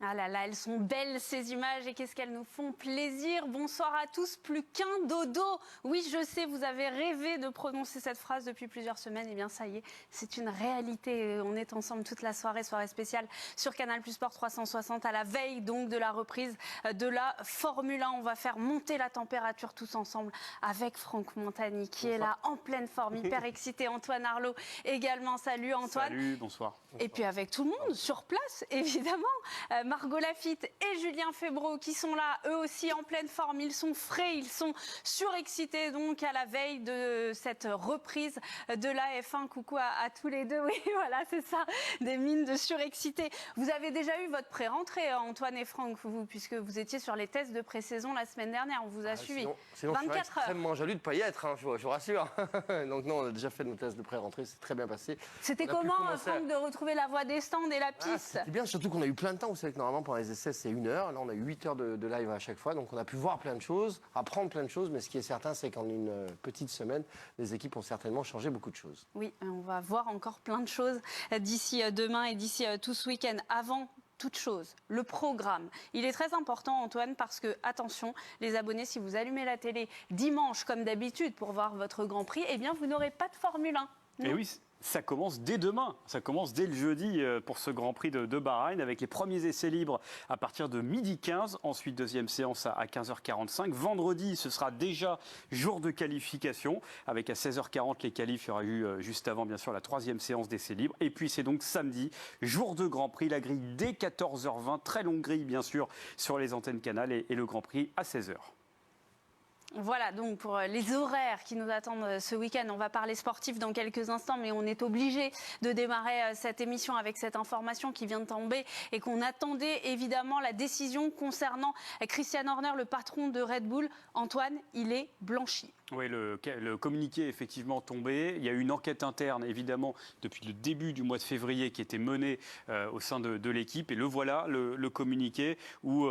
Ah là là, elles sont belles ces images et qu'est-ce qu'elles nous font plaisir. Bonsoir à tous, plus qu'un dodo. Oui, je sais, vous avez rêvé de prononcer cette phrase depuis plusieurs semaines. Eh bien, ça y est, c'est une réalité. On est ensemble toute la soirée spéciale sur Canal+ Sport 360 à la veille donc de la reprise de la Formule 1. On va faire monter la température tous ensemble avec Franck Montagny qui est là en pleine forme, hyper excité. Antoine Arlot également. Salut Antoine. Salut, bonsoir. Et puis avec tout le monde sur place, évidemment. Margot Lafitte et Julien Febvreau qui sont là, eux aussi en pleine forme. Ils sont frais, ils sont surexcités donc à la veille de cette reprise de la F1. Coucou à tous les deux. Oui, voilà, c'est ça, des mines de surexcités. Vous avez déjà eu votre pré-rentrée, Antoine et Franck, vous, puisque vous étiez sur les tests de pré-saison la semaine dernière. On vous a suivi. Sinon 24 je suis heures. extrêmement jaloux de ne pas y être, je vous rassure. Donc non, on a déjà fait nos tests de pré-rentrée, c'est très bien passé. C'était comment, Franck, de retrouver la voie des stands et la piste? C'était bien, surtout qu'on a eu plein de temps. Vous savez que normalement, pendant les essais, c'est 1 heure. Là, on a eu 8 heures de live à chaque fois. Donc, on a pu voir plein de choses, apprendre plein de choses. Mais ce qui est certain, c'est qu'en une petite semaine, les équipes ont certainement changé beaucoup de choses. Oui, on va voir encore plein de choses d'ici demain et d'ici tout ce week-end. Avant toute chose, le programme. Il est très important, Antoine, parce que, attention, les abonnés, si vous allumez la télé dimanche, comme d'habitude, pour voir votre Grand Prix, eh bien, vous n'aurez pas de Formule 1. Et oui, ça commence dès demain, ça commence dès le jeudi pour ce Grand Prix de Bahreïn avec les premiers essais libres à partir de 12h15, ensuite deuxième séance à 15h45. Vendredi, ce sera déjà jour de qualification avec à 16h40 les qualifs. Il y aura eu juste avant bien sûr la 3e séance d'essais libres. Et puis c'est donc samedi, jour de Grand Prix, la grille dès 14h20, très longue grille bien sûr sur les antennes Canal et le Grand Prix à 16h. Voilà donc pour les horaires qui nous attendent ce week-end. On va parler sportif dans quelques instants, mais on est obligé de démarrer cette émission avec cette information qui vient de tomber et qu'on attendait évidemment, la décision concernant Christian Horner, le patron de Red Bull. Antoine, il est blanchi. Oui, le communiqué est effectivement tombé. Il y a eu une enquête interne, évidemment, depuis le début du mois de février qui était menée au sein de l'équipe. Et le voilà, le communiqué où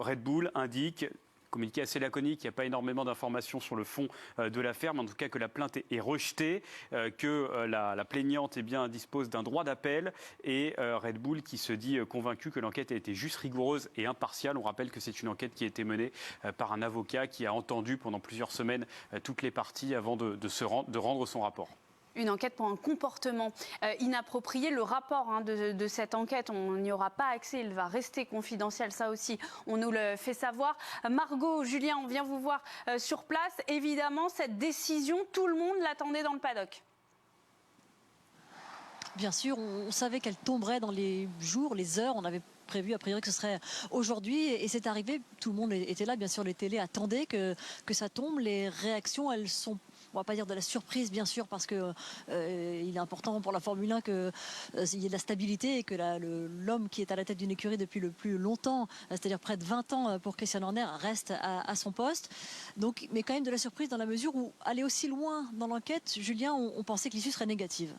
Red Bull indique... Communiqué assez laconique, il n'y a pas énormément d'informations sur le fond de l'affaire, mais en tout cas que la plainte est rejetée, que la plaignante dispose d'un droit d'appel et Red Bull qui se dit convaincu que l'enquête a été juste, rigoureuse et impartiale. On rappelle que c'est une enquête qui a été menée par un avocat qui a entendu pendant plusieurs semaines toutes les parties avant de rendre son rapport. Une enquête pour un comportement inapproprié. Le rapport de cette enquête, on n'y aura pas accès, il va rester confidentiel, ça aussi, on nous le fait savoir. Margot, Julien, on vient vous voir sur place. Évidemment, cette décision, tout le monde l'attendait dans le paddock. Bien sûr, on savait qu'elle tomberait dans les jours, les heures, on avait prévu a priori que ce serait aujourd'hui et c'est arrivé, tout le monde était là, bien sûr les télés attendaient que ça tombe, les réactions elles sont, on va pas dire de la surprise bien sûr parce que il est important pour la Formule 1 qu'il y ait de la stabilité et que l'homme qui est à la tête d'une écurie depuis le plus longtemps, c'est-à-dire près de 20 ans pour Christian Horner, reste à son poste. Donc, mais quand même de la surprise dans la mesure où aller aussi loin dans l'enquête, Julien, on pensait que l'issue serait négative.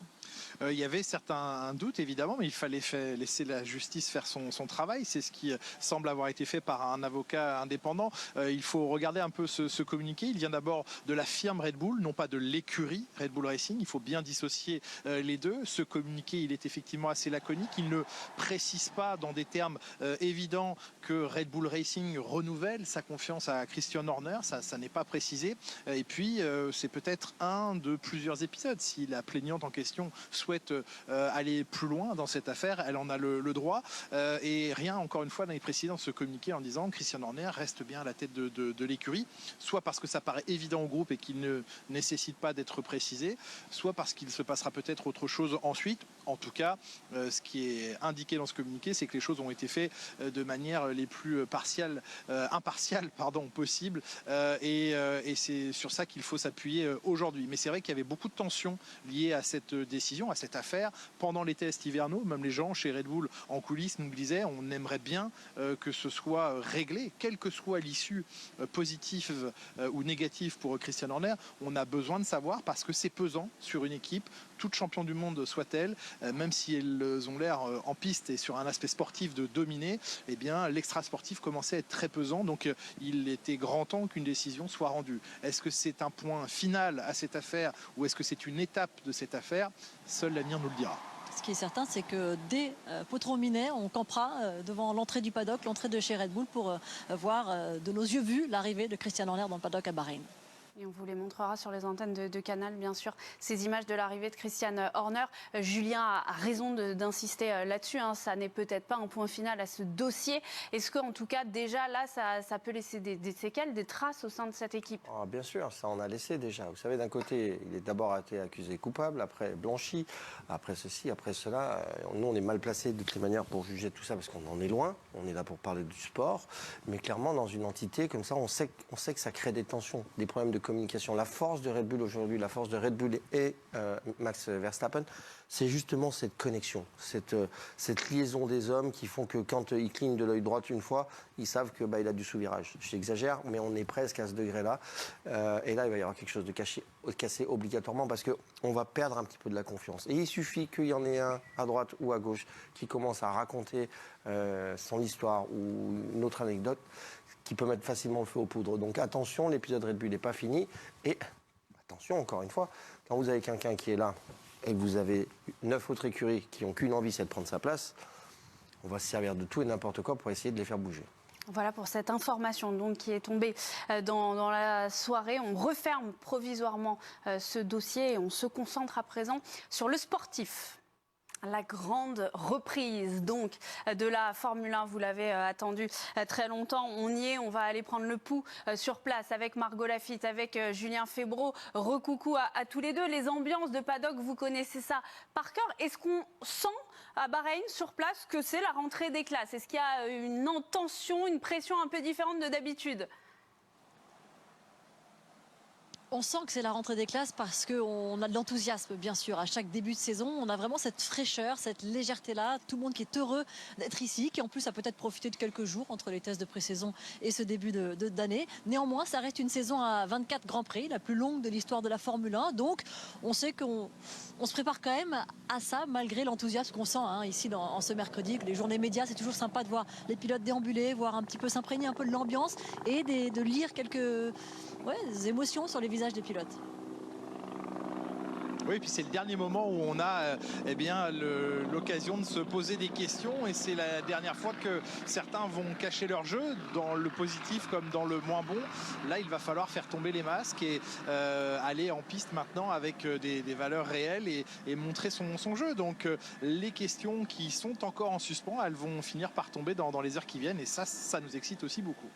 Il y avait certains doutes évidemment, mais il fallait laisser la justice faire son travail. C'est ce qui semble avoir été fait par un avocat indépendant. Il faut regarder un peu ce communiqué. Il vient d'abord de la firme Red Bull, non pas de l'écurie Red Bull Racing. Il faut bien dissocier les deux. Ce communiqué, il est effectivement assez laconique. Il ne précise pas dans des termes évidents que Red Bull Racing renouvelle sa confiance à Christian Horner. Ça n'est pas précisé. Et puis, c'est peut-être un de plusieurs épisodes. Si la plaignante en question souhaite aller plus loin dans cette affaire, elle en a le droit et rien encore une fois n'est précisé dans ce communiqué en disant que Christian Horner reste bien à la tête de l'écurie, soit parce que ça paraît évident au groupe et qu'il ne nécessite pas d'être précisé, soit parce qu'il se passera peut-être autre chose ensuite. En tout cas, ce qui est indiqué dans ce communiqué, c'est que les choses ont été faites de manière les plus impartiales possible et c'est sur ça qu'il faut s'appuyer aujourd'hui. Mais c'est vrai qu'il y avait beaucoup de tensions liées à cette décision, à cette affaire. Pendant les tests hivernaux, même les gens chez Red Bull en coulisses nous disaient on aimerait bien que ce soit réglé, quelle que soit l'issue positive ou négative pour Christian Horner. On a besoin de savoir parce que c'est pesant sur une équipe, toute champion du monde soit-elle, même si elles ont l'air en piste et sur un aspect sportif de dominer, eh bien l'extra sportif commençait à être très pesant, donc il était grand temps qu'une décision soit rendue. Est-ce que c'est un point final à cette affaire ou est-ce que c'est une étape de cette affaire? Seul l'avenir nous le dira. Ce qui est certain, c'est que dès Potron-Minet, on campera devant l'entrée du paddock, l'entrée de chez Red Bull, pour voir de nos yeux vus l'arrivée de Christian Horner dans le paddock à Bahreïn. Et on vous les montrera sur les antennes de Canal, bien sûr, ces images de l'arrivée de Christian Horner. Julien a raison d'insister là-dessus. Hein. Ça n'est peut-être pas un point final à ce dossier. Est-ce qu'en tout cas, déjà là, ça peut laisser des séquelles, des traces au sein de cette équipe? Bien sûr, ça en a laissé déjà. Vous savez, d'un côté, il est d'abord été accusé coupable, après blanchi, après ceci, après cela. Nous, on est mal placés de toutes les manières pour juger tout ça parce qu'on en est loin. On est là pour parler du sport. Mais clairement, dans une entité comme ça, on sait que ça crée des tensions, des problèmes de communication. La force de Red Bull aujourd'hui, la force de Red Bull et Max Verstappen, c'est justement cette connexion, cette liaison des hommes qui font que quand ils clignent de l'œil droit une fois, ils savent que il a du sous-virage. J'exagère, mais on est presque à ce degré-là. Et là, il va y avoir quelque chose de cassé obligatoirement parce qu'on va perdre un petit peu de la confiance. Et il suffit qu'il y en ait un à droite ou à gauche qui commence à raconter son histoire ou une autre anecdote qui peut mettre facilement le feu aux poudres. Donc attention, l'épisode Red Bull n'est pas fini. Et attention, encore une fois, quand vous avez quelqu'un qui est là et que vous avez 9 autres écuries qui n'ont qu'une envie, c'est de prendre sa place, on va se servir de tout et n'importe quoi pour essayer de les faire bouger. Voilà pour cette information donc, qui est tombée dans la soirée. On referme provisoirement ce dossier et on se concentre à présent sur le sportif. La grande reprise donc de la Formule 1, vous l'avez attendu très longtemps. On y est, on va aller prendre le pouls sur place avec Margot Lafitte, avec Julien Febvreau. Recoucou à tous les deux. Les ambiances de paddock, vous connaissez ça par cœur. Est-ce qu'on sent à Bahreïn sur place que c'est la rentrée des classes? Est-ce qu'il y a une tension, une pression un peu différente de d'habitude? On sent que c'est la rentrée des classes parce qu'on a de l'enthousiasme, bien sûr. À chaque début de saison, on a vraiment cette fraîcheur, cette légèreté-là. Tout le monde qui est heureux d'être ici, qui en plus a peut-être profité de quelques jours entre les tests de pré-saison et ce début d'année. Néanmoins, ça reste une saison à 24 Grands Prix, la plus longue de l'histoire de la Formule 1. Donc, on sait qu'on se prépare quand même à ça, malgré l'enthousiasme qu'on sent ici en ce mercredi. Les journées médias, c'est toujours sympa de voir les pilotes déambuler, voir un petit peu s'imprégner un peu de l'ambiance et de lire quelques émotions sur les visages des pilotes. Oui, et puis c'est le dernier moment où on a l'occasion de se poser des questions et c'est la dernière fois que certains vont cacher leur jeu dans le positif comme dans le moins bon. Là, il va falloir faire tomber les masques et aller en piste maintenant avec des valeurs réelles et montrer son jeu. Donc les questions qui sont encore en suspens, elles vont finir par tomber dans les heures qui viennent et ça nous excite aussi beaucoup.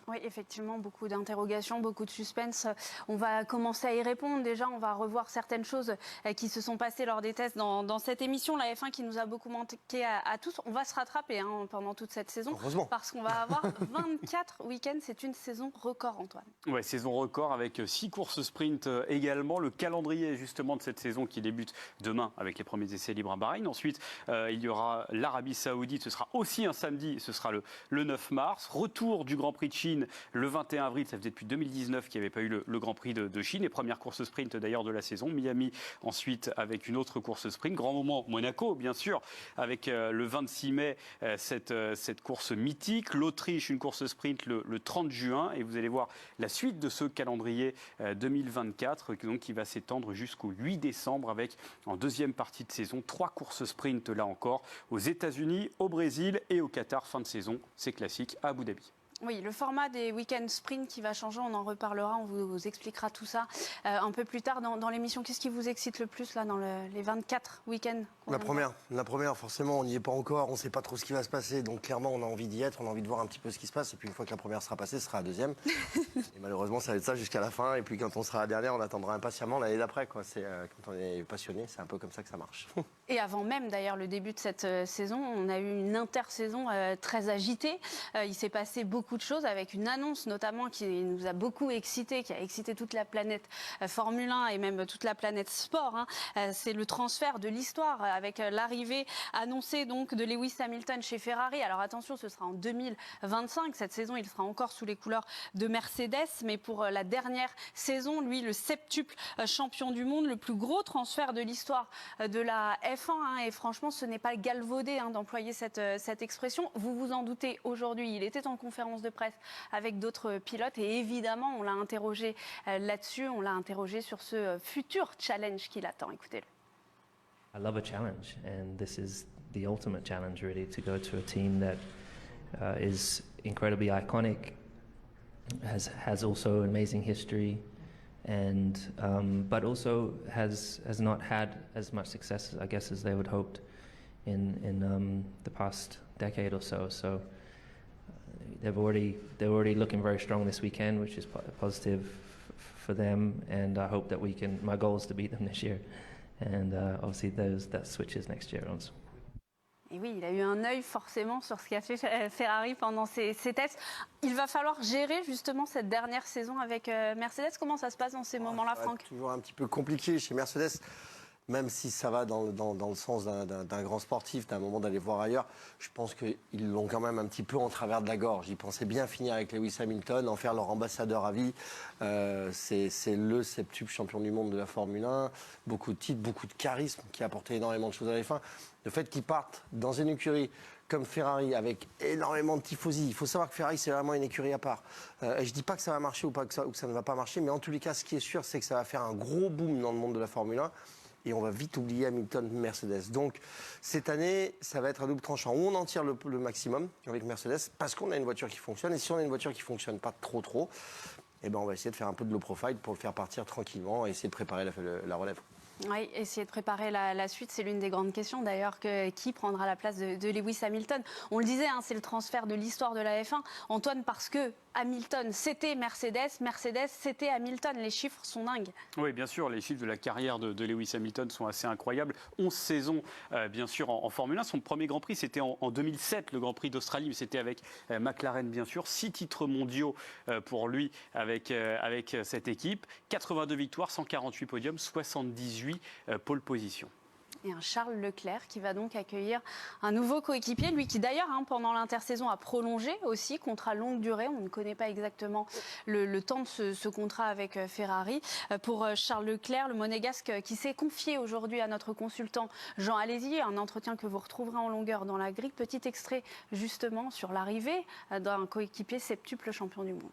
Oui, effectivement, beaucoup d'interrogations, beaucoup de suspense. On va commencer à y répondre. Déjà, on va revoir certaines choses qui se sont passées lors des tests dans cette émission. La F1 qui nous a beaucoup manqué à tous. On va se rattraper pendant toute cette saison. Heureusement. Parce qu'on va avoir 24 week-ends. C'est une saison record, Antoine. Ouais, saison record avec 6 courses sprint également. Le calendrier justement de cette saison qui débute demain avec les premiers essais libres à Bahreïn. Ensuite, il y aura l'Arabie Saoudite. Ce sera aussi un samedi. Ce sera le 9 mars. Retour du Grand Prix de Chine le 21 avril. Ça faisait depuis 2019 qu'il n'y avait pas eu le Grand Prix de Chine. Les premières courses sprint d'ailleurs de la saison. Miami ensuite avec une autre course sprint. Grand moment Monaco bien sûr avec le 26 mai cette course mythique. L'Autriche une course sprint le 30 juin. Et vous allez voir la suite de ce calendrier 2024 donc, qui va s'étendre jusqu'au 8 décembre avec en deuxième partie de saison 3 courses sprint là encore aux États-Unis, au Brésil et au Qatar. Fin de saison, c'est classique à Abu Dhabi. Oui, le format des week-ends sprint qui va changer, on en reparlera, on vous expliquera tout ça un peu plus tard dans l'émission. Qu'est-ce qui vous excite le plus là dans les 24 week-ends? La première, forcément, on n'y est pas encore, on ne sait pas trop ce qui va se passer, donc clairement on a envie d'y être, on a envie de voir un petit peu ce qui se passe, et puis une fois que la première sera passée, ce sera la deuxième. Et malheureusement, ça va être ça jusqu'à la fin, et puis quand on sera à la dernière, on attendra impatiemment l'année d'après. Quand on est passionné, c'est un peu comme ça que ça marche. Et avant même d'ailleurs le début de cette saison, on a eu une intersaison très agitée. Il s'est passé beaucoup de choses avec une annonce notamment qui nous a beaucoup excité, qui a excité toute la planète Formule 1 et même toute la planète sport. C'est le transfert de l'histoire avec l'arrivée annoncée donc de Lewis Hamilton chez Ferrari. Alors attention, ce sera en 2025. Cette saison, il sera encore sous les couleurs de Mercedes. Mais pour la dernière saison, lui, le septuple champion du monde, le plus gros transfert de l'histoire de la F1. Et franchement, ce n'est pas galvaudé d'employer cette expression. Vous vous en doutez, aujourd'hui, il était en conférence de presse avec d'autres pilotes. Et évidemment, on l'a interrogé là-dessus. On l'a interrogé sur ce futur challenge qui l'attend. Écoutez-le. I love a challenge, and this is the ultimate challenge, really, to go to a team that is incredibly iconic, has also amazing history, and but also has not had as much success, I guess, as they would hoped in the past decade or so. So they're already looking very strong this weekend, which is positive for them, and I hope that we can. My goal is to beat them this year. And obviously that switches next year on. Et oui, il a eu un œil forcément sur ce qu'a fait Ferrari pendant ces tests. Il va falloir gérer justement cette dernière saison avec Mercedes. Comment ça se passe dans ces moments-là, Franck? Toujours un petit peu compliqué chez Mercedes, même si ça va dans le sens d'un grand sportif, d'un moment d'aller voir ailleurs. Je pense qu'ils l'ont quand même un petit peu en travers de la gorge. Ils pensaient bien finir avec Lewis Hamilton, en faire leur ambassadeur à vie. C'est le septuple champion du monde de la Formule 1. Beaucoup de titres, beaucoup de charisme, qui a apporté énormément de choses à la F1. Le fait qu'ils partent dans une écurie comme Ferrari, avec énormément de tifosi. Il faut savoir que Ferrari, c'est vraiment une écurie à part. Et je ne dis pas que ça va marcher ou que ça ne va pas marcher, mais en tous les cas, ce qui est sûr, c'est que ça va faire un gros boom dans le monde de la Formule 1. Et on va vite oublier Hamilton, Mercedes. Donc, cette année, ça va être un double tranchant. Où on en tire le maximum avec Mercedes, parce qu'on a une voiture qui fonctionne. Et si on a une voiture qui ne fonctionne pas trop, eh ben on va essayer de faire un peu de low profile pour le faire partir tranquillement et essayer de préparer la relève. Oui, essayer de préparer la suite, c'est l'une des grandes questions d'ailleurs. Qui prendra la place de Lewis Hamilton? On le disait, c'est le transfert de l'histoire de la F1. Antoine, parce que Hamilton, c'était Mercedes, Mercedes, c'était Hamilton. Les chiffres sont dingues. Oui, bien sûr, les chiffres de la carrière de Lewis Hamilton sont assez incroyables. 11 saisons, bien sûr, en Formule 1. Son premier Grand Prix, c'était en 2007, le Grand Prix d'Australie, mais c'était avec McLaren, bien sûr. 6 titres mondiaux pour lui avec cette équipe. 82 victoires, 148 podiums, 78 pole position. Et un Charles Leclerc qui va donc accueillir un nouveau coéquipier, lui qui d'ailleurs pendant l'intersaison a prolongé aussi, contrat longue durée. On ne connaît pas exactement le temps de ce contrat avec Ferrari. Pour Charles Leclerc, le monégasque qui s'est confié aujourd'hui à notre consultant Jean Alesi, un entretien que vous retrouverez en longueur dans la grille. Petit extrait justement sur l'arrivée d'un coéquipier septuple champion du monde.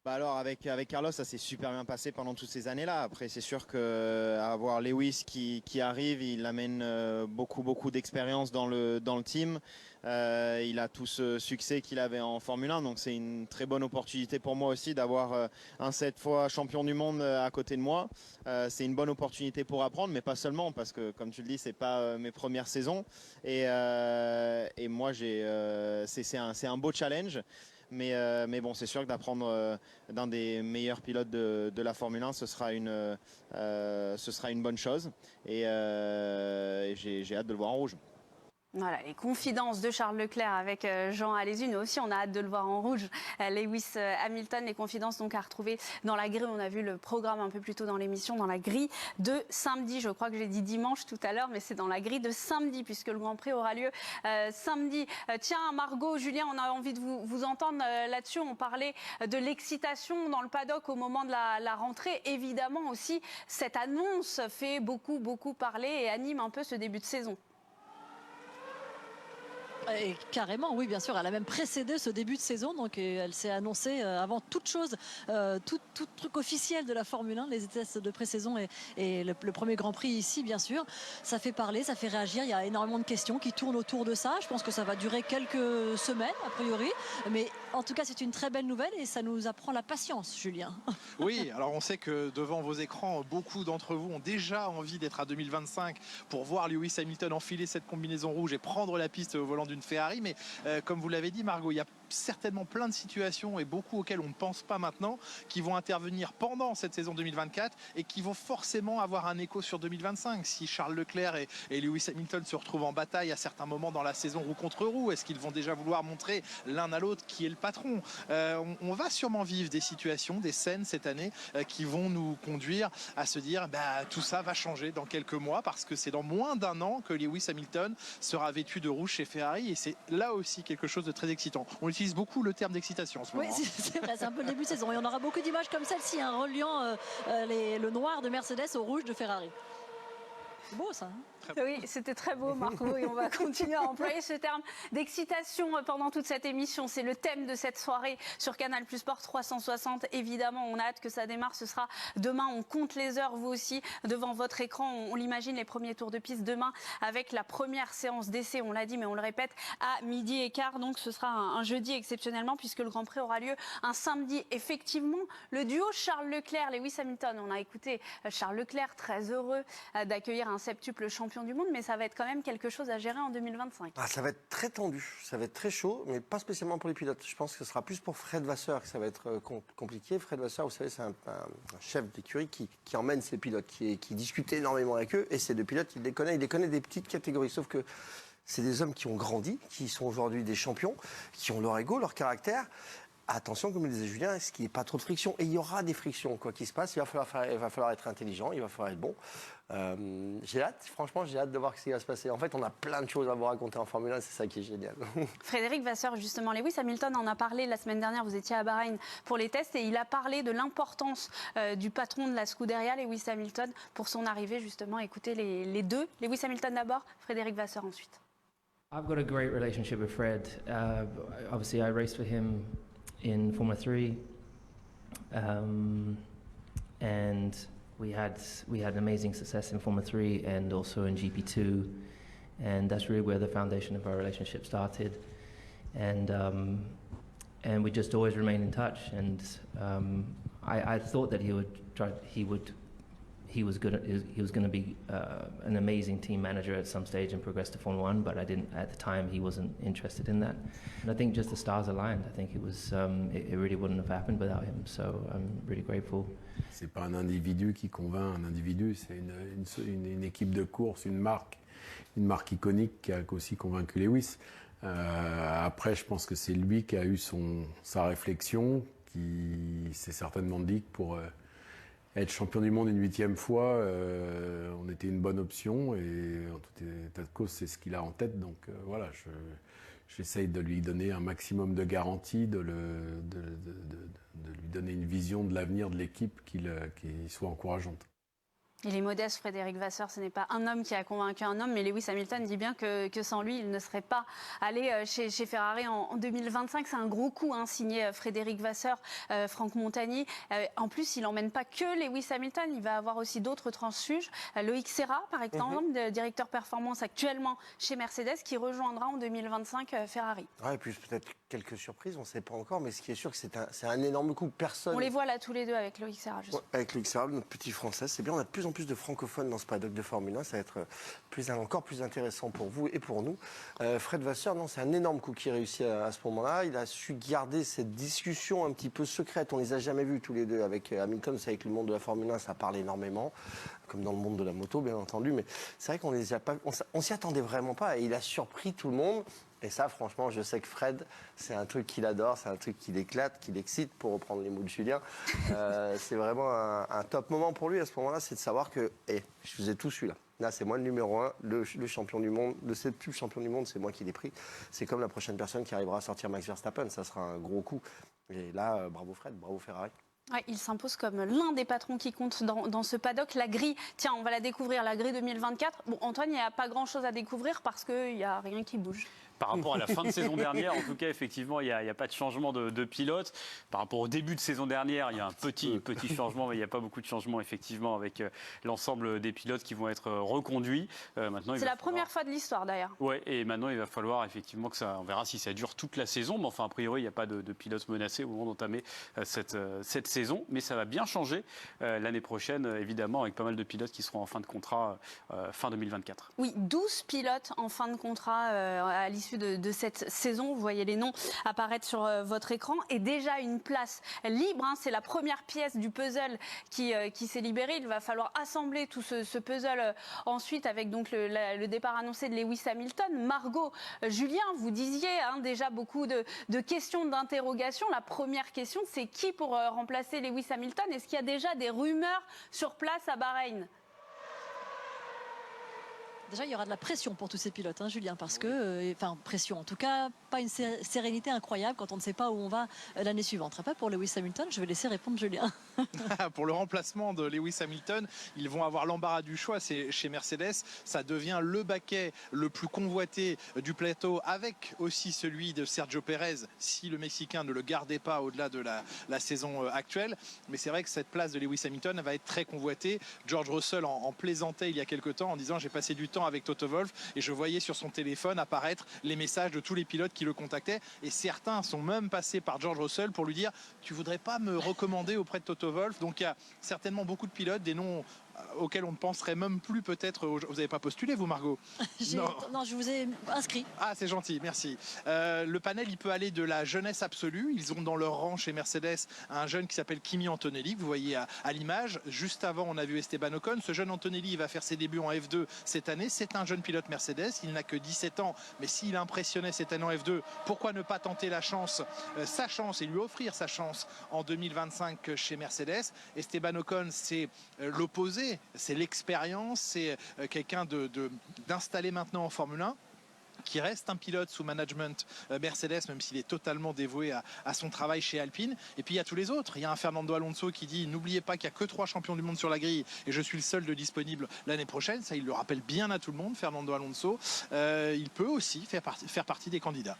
Alors avec Carlos, ça s'est super bien passé pendant toutes ces années-là. Après, c'est sûr qu'avoir Lewis qui arrive, il amène beaucoup d'expérience dans le team. Il a tout ce succès qu'il avait en Formule 1, donc c'est une très bonne opportunité pour moi aussi d'avoir un 7 fois champion du monde à côté de moi. C'est une bonne opportunité pour apprendre, mais pas seulement, parce que comme tu le dis, c'est pas mes premières saisons. Et moi, c'est un beau challenge. Mais bon, c'est sûr que d'apprendre d'un des meilleurs pilotes de la Formule 1, ce sera une bonne chose. Et j'ai hâte de le voir en rouge. Voilà, les confidences de Charles Leclerc avec Jean Alesi. Nous aussi, on a hâte de le voir en rouge. Lewis Hamilton, les confidences donc à retrouver dans la grille. On a vu le programme un peu plus tôt dans l'émission, dans la grille de samedi. Je crois que j'ai dit dimanche tout à l'heure, mais c'est dans la grille de samedi puisque le Grand Prix aura lieu samedi. Tiens, Margot, Julien, on a envie de vous entendre là-dessus. On parlait de l'excitation dans le paddock au moment de la rentrée. Évidemment aussi, cette annonce fait beaucoup parler et anime un peu ce début de saison. Et carrément, oui, bien sûr, elle a même précédé ce début de saison, donc elle s'est annoncée avant toute chose, tout truc officiel de la Formule 1, les tests de pré-saison et le premier Grand Prix ici, bien sûr. Ça fait parler, ça fait réagir, il y a énormément de questions qui tournent autour de ça. Je pense que ça va durer quelques semaines, a priori, mais en tout cas, c'est une très belle nouvelle et ça nous apprend la patience, Julien. Oui, alors on sait que devant vos écrans, beaucoup d'entre vous ont déjà envie d'être à 2025 pour voir Lewis Hamilton enfiler cette combinaison rouge et prendre la piste au volant d'une Ferrari, mais comme vous l'avez dit, Margot, il y a certainement plein de situations et beaucoup auxquelles on ne pense pas maintenant qui vont intervenir pendant cette saison 2024 et qui vont forcément avoir un écho sur 2025. Si Charles Leclerc et Lewis Hamilton se retrouvent en bataille à certains moments dans la saison roue contre roue, est-ce qu'ils vont déjà vouloir montrer l'un à l'autre qui est le patron? On va sûrement vivre des situations, des scènes cette année qui vont nous conduire à se dire tout ça va changer dans quelques mois parce que c'est dans moins d'un an que Lewis Hamilton sera vêtu de rouge chez Ferrari et c'est là aussi quelque chose de très excitant. On utilise beaucoup le terme d'excitation en ce moment. Oui, c'est vrai, c'est un peu le début de saison et on aura beaucoup d'images comme celle-ci, reliant le noir de Mercedes au rouge de Ferrari. C'est beau ça. Oui, c'était très beau, Marco, et on va continuer à employer ce terme d'excitation pendant toute cette émission. C'est le thème de cette soirée sur Canal Plus Sport 360. Évidemment, on a hâte que ça démarre. Ce sera demain. On compte les heures, vous aussi, devant votre écran. On l'imagine, les premiers tours de piste demain avec la première séance d'essai. On l'a dit, mais on le répète, à 12h15. Donc, ce sera un jeudi exceptionnellement, puisque le Grand Prix aura lieu un samedi. Effectivement, le duo Charles Leclerc, Lewis Hamilton. On a écouté Charles Leclerc, très heureux d'accueillir un septuple champion du monde, mais ça va être quand même quelque chose à gérer en 2025. Ah, ça va être très tendu, ça va être très chaud, mais pas spécialement pour les pilotes. Je pense que ce sera plus pour Fred Vasseur que ça va être compliqué. Fred Vasseur, vous savez, c'est un chef d'écurie qui emmène ses pilotes, qui discute énormément avec eux, et ces deux pilotes, il les connaît des petites catégories, sauf que c'est des hommes qui ont grandi, qui sont aujourd'hui des champions, qui ont leur ego, leur caractère. Attention, comme le disait Julien, est-ce qu'il n'y ait pas trop de friction? Et il y aura des frictions, quoi qu'il se passe. Il va falloir être intelligent, il va falloir être bon. J'ai hâte, franchement, j'ai hâte de voir ce qui va se passer. En fait, on a plein de choses à vous raconter en Formule 1, c'est ça qui est génial. Frédéric Vasseur, justement, Lewis Hamilton en a parlé la semaine dernière, vous étiez à Bahreïn pour les tests, et il a parlé de l'importance du patron de la Scuderia, Lewis Hamilton, pour son arrivée, justement. Écoutez les deux. Lewis Hamilton d'abord, Frédéric Vasseur ensuite. I've got a great relationship with Fred. Obviously, I raced for him in Formula 3, and we had amazing success in Formula 3 and also in GP2, and that's really where the foundation of our relationship started. And we just always remained in touch. And I thought that he was going to be an amazing team manager at some stage and progress to Formula 1, but I didn't at the time. He wasn't interested in that. And I think just the stars aligned. I think it was it really wouldn't have happened without him. So I'm really grateful. C'est pas un individu qui convainc un individu, c'est une équipe de course, une marque iconique qui a aussi convaincu Lewis. Après, je pense que c'est lui qui a eu sa réflexion, qui s'est certainement dit que pour être champion du monde une 8e fois, on était une bonne option, et en tout état de cause, c'est ce qu'il a en tête. Donc voilà, j'essaye de lui donner un maximum de garanties, de lui donner une vision de l'avenir de l'équipe qui soit encourageante. Il est modeste, Frédéric Vasseur, ce n'est pas un homme qui a convaincu un homme, mais Lewis Hamilton dit bien que sans lui, il ne serait pas allé chez Ferrari en 2025. C'est un gros coup, signé Frédéric Vasseur, Franck Montagny. En plus, il n'emmène pas que Lewis Hamilton, il va avoir aussi d'autres transfuges. Loïc Serra, par exemple, directeur performance actuellement chez Mercedes, qui rejoindra en 2025 Ferrari. Ouais, et puis peut-être quelques surprises, on ne sait pas encore, mais ce qui est sûr, que c'est un énorme coup. On les voit là tous les deux avec Loïc Serra. Ouais, avec Loïc Serra, notre petit français, c'est bien, on a de plus en plus de francophones dans ce paddock de Formule 1, ça va être encore plus intéressant pour vous et pour nous. Fred Vasseur, non, c'est un énorme coup qui réussit à ce moment-là. Il a su garder cette discussion un petit peu secrète. On les a jamais vus tous les deux avec Hamilton. C'est avec le monde de la Formule 1, ça parle énormément, comme dans le monde de la moto, bien entendu. Mais c'est vrai qu'on les a pas, on s'y attendait vraiment pas, et il a surpris tout le monde. Et ça, franchement, je sais que Fred, c'est un truc qu'il adore, c'est un truc qui l'éclate, qui l'excite, pour reprendre les mots de Julien. C'est vraiment un top moment pour lui à ce moment-là, c'est de savoir que, je vous ai tous eu là. Là, c'est moi le numéro 1, le champion du monde, le septuple champion du monde, c'est moi qui l'ai pris. C'est comme la prochaine personne qui arrivera à sortir Max Verstappen, ça sera un gros coup. Et là, bravo Fred, bravo Ferrari. Ouais, il s'impose comme l'un des patrons qui compte dans ce paddock. La grille, tiens, on va la découvrir, la grille 2024. Bon, Antoine, il n'y a pas grand-chose à découvrir parce qu'il n'y a rien qui bouge. Par rapport à la fin de saison dernière, en tout cas, effectivement, il n'y a pas de changement de pilote. Par rapport au début de saison dernière, il y a un petit changement, mais il n'y a pas beaucoup de changements, effectivement, avec l'ensemble des pilotes qui vont être reconduits. Maintenant, c'est la première fois de l'histoire, d'ailleurs. Oui, et maintenant, il va falloir effectivement que ça... On verra si ça dure toute la saison, mais enfin, a priori, il n'y a pas de pilote menacé au moment d'entamer cette saison. Mais ça va bien changer l'année prochaine, évidemment, avec pas mal de pilotes qui seront en fin de contrat fin 2024. Oui, 12 pilotes en fin de contrat à l'issue de cette saison. Vous voyez les noms apparaître sur votre écran, et déjà une place libre. C'est la première pièce du puzzle qui s'est libérée. Il va falloir assembler tout ce puzzle ensuite, avec donc le départ annoncé de Lewis Hamilton. Margot, Julien, vous disiez déjà beaucoup de questions, d'interrogations. La première question, c'est qui pour remplacer Lewis Hamilton? Est-ce qu'il y a déjà des rumeurs sur place à Bahreïn? Déjà, il y aura de la pression pour tous ces pilotes, hein, Julien, parce que, enfin, pression, en tout cas, pas une sérénité incroyable quand on ne sait pas où on va l'année suivante. Pas pour Lewis Hamilton, je vais laisser répondre Julien. Pour le remplacement de Lewis Hamilton, ils vont avoir l'embarras du choix. C'est chez Mercedes, ça devient le baquet le plus convoité du plateau, avec aussi celui de Sergio Pérez, si le Mexicain ne le gardait pas au-delà de la saison actuelle. Mais c'est vrai que cette place de Lewis Hamilton va être très convoitée. George Russell en plaisantait il y a quelques temps en disant: j'ai passé du temps avec Toto Wolff et je voyais sur son téléphone apparaître les messages de tous les pilotes qui le contactaient, et certains sont même passés par George Russell pour lui dire: tu voudrais pas me recommander auprès de Toto Wolff? Donc il y a certainement beaucoup de pilotes, des noms auxquels on ne penserait même plus peut-être. Vous n'avez pas postulé, vous, Margot? Non, je vous ai inscrit. Ah, c'est gentil, merci. Le panel, il peut aller de la jeunesse absolue. Ils ont dans leur rang chez Mercedes un jeune qui s'appelle Kimi Antonelli, que vous voyez à l'image. Juste avant, on a vu Esteban Ocon. Ce jeune Antonelli, il va faire ses débuts en F2 cette année. C'est un jeune pilote Mercedes. Il n'a que 17 ans, mais s'il impressionnait cette année en F2, pourquoi ne pas tenter sa chance et lui offrir sa chance en 2025 chez Mercedes? Esteban Ocon, c'est l'opposé. C'est l'expérience, c'est quelqu'un d'installé maintenant en Formule 1, qui reste un pilote sous management Mercedes, même s'il est totalement dévoué à son travail chez Alpine. Et puis il y a tous les autres. Il y a un Fernando Alonso qui dit: n'oubliez pas qu'il n'y a que 3 champions du monde sur la grille et je suis le seul de disponible l'année prochaine. Ça, il le rappelle bien à tout le monde, Fernando Alonso. Il peut aussi faire partie des candidats.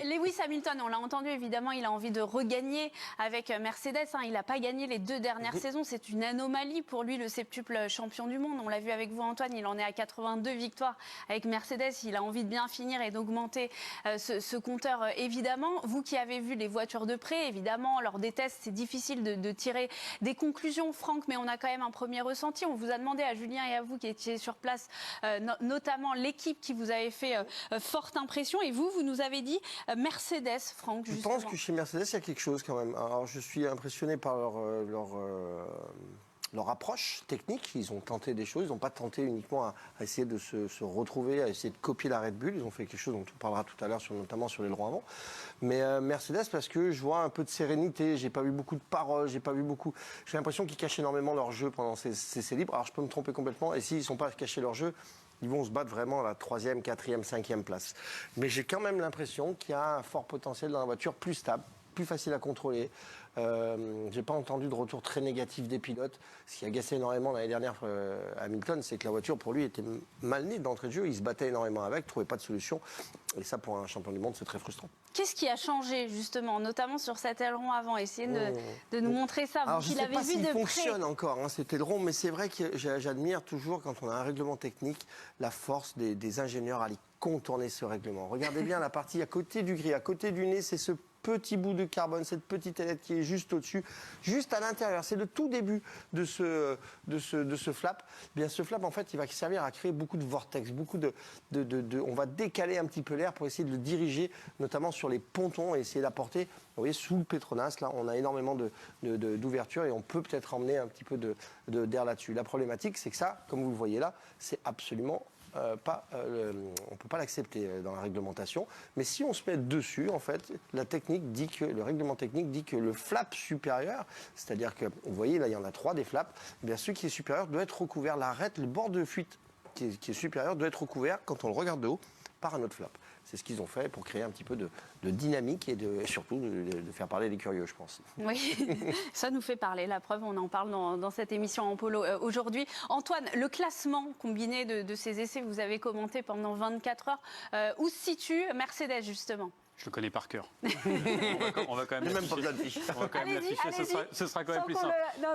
Lewis Hamilton, on l'a entendu, évidemment, il a envie de regagner avec Mercedes. Il n'a pas gagné les 2 dernières saisons. C'est une anomalie pour lui, le septuple champion du monde. On l'a vu avec vous, Antoine, il en est à 82 victoires avec Mercedes. Il a envie de bien finir et d'augmenter ce compteur, évidemment. Vous qui avez vu les voitures de près, évidemment, lors des tests, c'est difficile de tirer des conclusions, Franck, mais on a quand même un premier ressenti. On vous a demandé, à Julien et à vous qui étiez sur place, notamment l'équipe qui vous avait fait forte impression. Et vous nous avez dit Mercedes, Franck, justement. Je pense que chez Mercedes, il y a quelque chose quand même. Alors, je suis impressionné par leur approche technique. Ils ont tenté des choses. Ils n'ont pas tenté uniquement à essayer de se retrouver, à essayer de copier la Red Bull. Ils ont fait quelque chose dont on parlera tout à l'heure, notamment sur les droits avant. Mais Mercedes, parce que je vois un peu de sérénité. J'ai pas vu beaucoup de paroles. J'ai l'impression qu'ils cachent énormément leur jeu pendant ces essais libres. Alors, je peux me tromper complètement. Et s'ils ne sont pas cachés leur jeu, ils vont se battre vraiment à la 3e, 4e, 5e place. Mais j'ai quand même l'impression qu'il y a un fort potentiel dans la voiture, plus stable, plus facile à contrôler. J'ai pas entendu de retour très négatif des pilotes. Ce qui agacait énormément l'année dernière Hamilton, c'est que la voiture pour lui était mal née d'entrée de jeu. Il se battait énormément avec, trouvait pas de solution. Et ça, pour un champion du monde, c'est très frustrant. Qu'est-ce qui a changé justement, notamment sur cet aileron avant? Essayez de nous montrer ça. Alors, je ne sais pas s'il fonctionne encore, cet aileron, mais c'est vrai que j'admire toujours, quand on a un règlement technique, la force des ingénieurs à aller contourner ce règlement. Regardez bien la partie à côté du gris, à côté du nez, c'est ce petit bout de carbone, cette petite ailette qui est juste au-dessus, juste à l'intérieur. C'est le tout début de ce flap. Bien, ce flap, en fait, il va servir à créer beaucoup de vortex, on va décaler un petit peu l'air pour essayer de le diriger, notamment sur les pontons, et essayer d'apporter, vous voyez, sous le Petronas, là, on a énormément d'ouverture et on peut peut-être emmener un petit peu d'air là-dessus. La problématique, c'est que ça, comme vous le voyez là, c'est absolument on ne peut pas l'accepter dans la réglementation. Mais si on se met dessus, en fait, le règlement technique dit que le flap supérieur, c'est-à-dire que, vous voyez, là, il y en a 3 des flaps, eh bien, celui qui est supérieur doit être recouvert. L'arête, le bord de fuite qui est supérieur doit être recouvert, quand on le regarde de haut, par un autre flap. C'est ce qu'ils ont fait pour créer un petit peu de dynamique et surtout de faire parler les curieux, je pense. Oui, ça nous fait parler. La preuve, on en parle dans cette émission en polo aujourd'hui. Antoine, le classement combiné de ces essais, vous avez commenté pendant 24 heures. Où se situe Mercedes, justement? Je le connais par cœur. On va quand même l'afficher. Ce sera quand même plus simple. Non.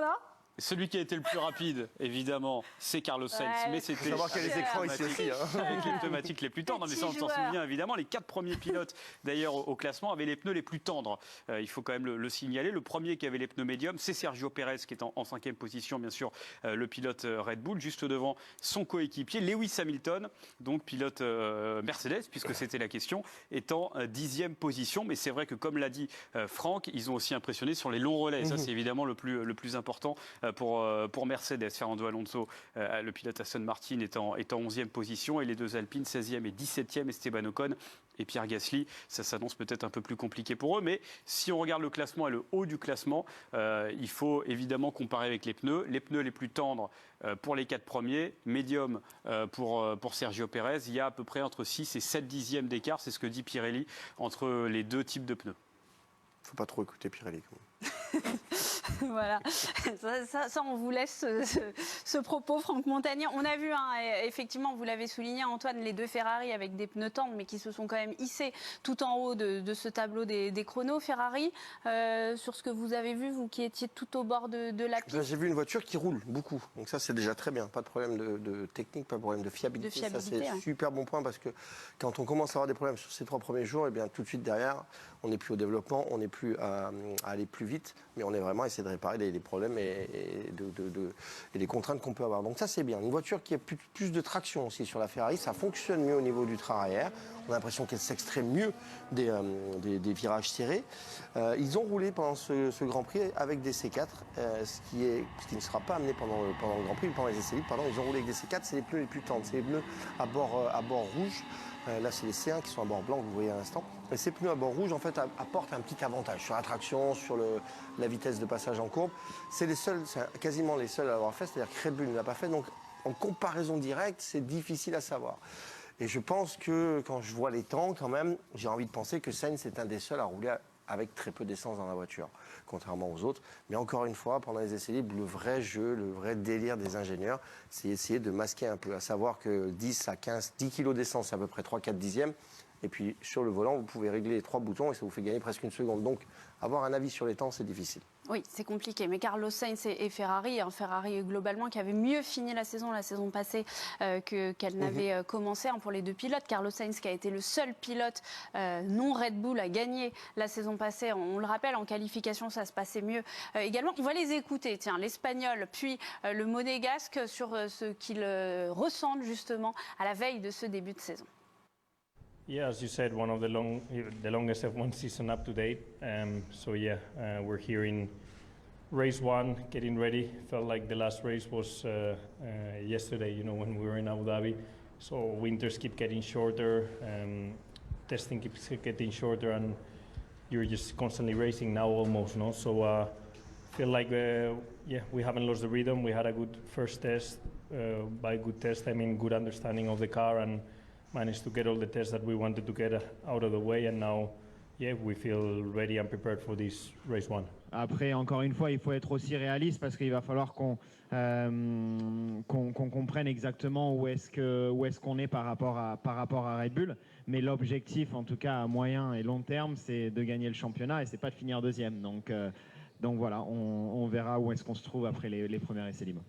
Celui qui a été le plus rapide, évidemment, c'est Carlos Sainz. Mais c'était. Savoir qu'il y a les écrans ici aussi. Avec les pneumatiques les plus tendres. Mais ça, on s'en souvient évidemment. Les 4 premiers pilotes, d'ailleurs, au classement, avaient les pneus les plus tendres. Il faut quand même le signaler. Le premier qui avait les pneus médiums, c'est Sergio Pérez, qui est en 5e position, bien sûr, le pilote Red Bull, juste devant son coéquipier, Lewis Hamilton, donc pilote Mercedes, puisque c'était la question, est en 10e position. Mais c'est vrai que, comme l'a dit Franck, ils ont aussi impressionné sur les longs relais. Ça, c'est évidemment le plus important pour Mercedes. Fernando Alonso, le pilote Aston Martin, est en 11e position et les deux Alpines 16e et 17e, Esteban Ocon et Pierre Gasly. Ça s'annonce peut-être un peu plus compliqué pour eux, mais si on regarde le classement et le haut du classement, il faut évidemment comparer avec les pneus. Les pneus les plus tendres pour les 4 premiers, médium pour Sergio Pérez. Il y a à peu près entre 6 et 7 dixièmes d'écart, c'est ce que dit Pirelli, entre les deux types de pneus. Il ne faut pas trop écouter Pirelli quand même. Voilà, ça on vous laisse ce propos, Franck Montagnier. On a vu, effectivement, vous l'avez souligné Antoine, les deux Ferrari avec des pneus tendres, mais qui se sont quand même hissés tout en haut de ce tableau des chronos. Ferrari, sur ce que vous avez vu, vous qui étiez tout au bord de la piste. J'ai vu une voiture qui roule beaucoup, donc ça c'est déjà très bien. Pas de problème de technique, pas de problème de fiabilité. Ça c'est un super bon point parce que quand on commence à avoir des problèmes sur ces 3 premiers jours, et bien tout de suite derrière, on n'est plus au développement, on n'est plus à aller plus vite, mais on est vraiment à essayer de réparer les problèmes et les contraintes qu'on peut avoir. Donc ça c'est bien. Une voiture qui a plus de traction aussi sur la Ferrari, ça fonctionne mieux au niveau du train arrière. On a l'impression qu'elle s'extrait mieux des virages serrés. Ils ont roulé pendant ce Grand Prix avec des C4, ce qui ne sera pas amené pendant le Grand Prix, pendant les essais libres. Pardon, ils ont roulé avec des C4, c'est les pneus les plus tendres, c'est les pneus à bord rouge. Là, c'est les C1 qui sont à bord blanc, que vous voyez à l'instant. Et ces pneus à bord rouge, en fait, apportent un petit avantage sur la traction, sur la vitesse de passage en courbe. C'est quasiment les seuls à l'avoir fait, c'est-à-dire que Red Bull ne l'a pas fait. Donc, en comparaison directe, c'est difficile à savoir. Et je pense que, quand je vois les temps, quand même, j'ai envie de penser que Sainz est un des seuls à rouler avec très peu d'essence dans la voiture, contrairement aux autres. Mais encore une fois, pendant les essais libres, le vrai jeu, le vrai délire des ingénieurs, c'est essayer de masquer un peu, à savoir que 10 kilos d'essence, c'est à peu près 3-4 dixièmes. Et puis, sur le volant, vous pouvez régler les 3 boutons et ça vous fait gagner presque 1 seconde. Donc, avoir un avis sur les temps, c'est difficile. Oui, c'est compliqué. Mais Carlos Sainz et Ferrari, Ferrari globalement qui avait mieux fini la saison passée qu'elle n'avait commencé pour les deux pilotes. Carlos Sainz qui a été le seul pilote non Red Bull à gagner la saison passée. On le rappelle, en qualification, ça se passait mieux également. On va les écouter, tiens, l'Espagnol puis le Monégasque sur ce qu'ils ressentent justement à la veille de ce début de saison. Yeah, as you said, one of the longest F1 season up to date. We're here in race 1, getting ready. Felt like the last race was yesterday, when we were in Abu Dhabi. So winters keep getting shorter, testing keeps getting shorter, and you're just constantly racing now almost, no? So feel like, we haven't lost the rhythm. We had a good first test. By good test, I mean good understanding of the car, and managed to get all the tests that we wanted to get out of the way, and now, we feel ready and prepared for this race 1. Après, encore une fois, il faut être aussi réaliste parce qu'il va falloir qu'on comprenne exactement où est-ce qu'on est par rapport à Red Bull. Mais l'objectif, en tout cas à moyen et long terme, c'est de gagner le championnat et c'est pas de finir deuxième. Donc voilà, on verra où est-ce qu'on se trouve après les premiers essais libres.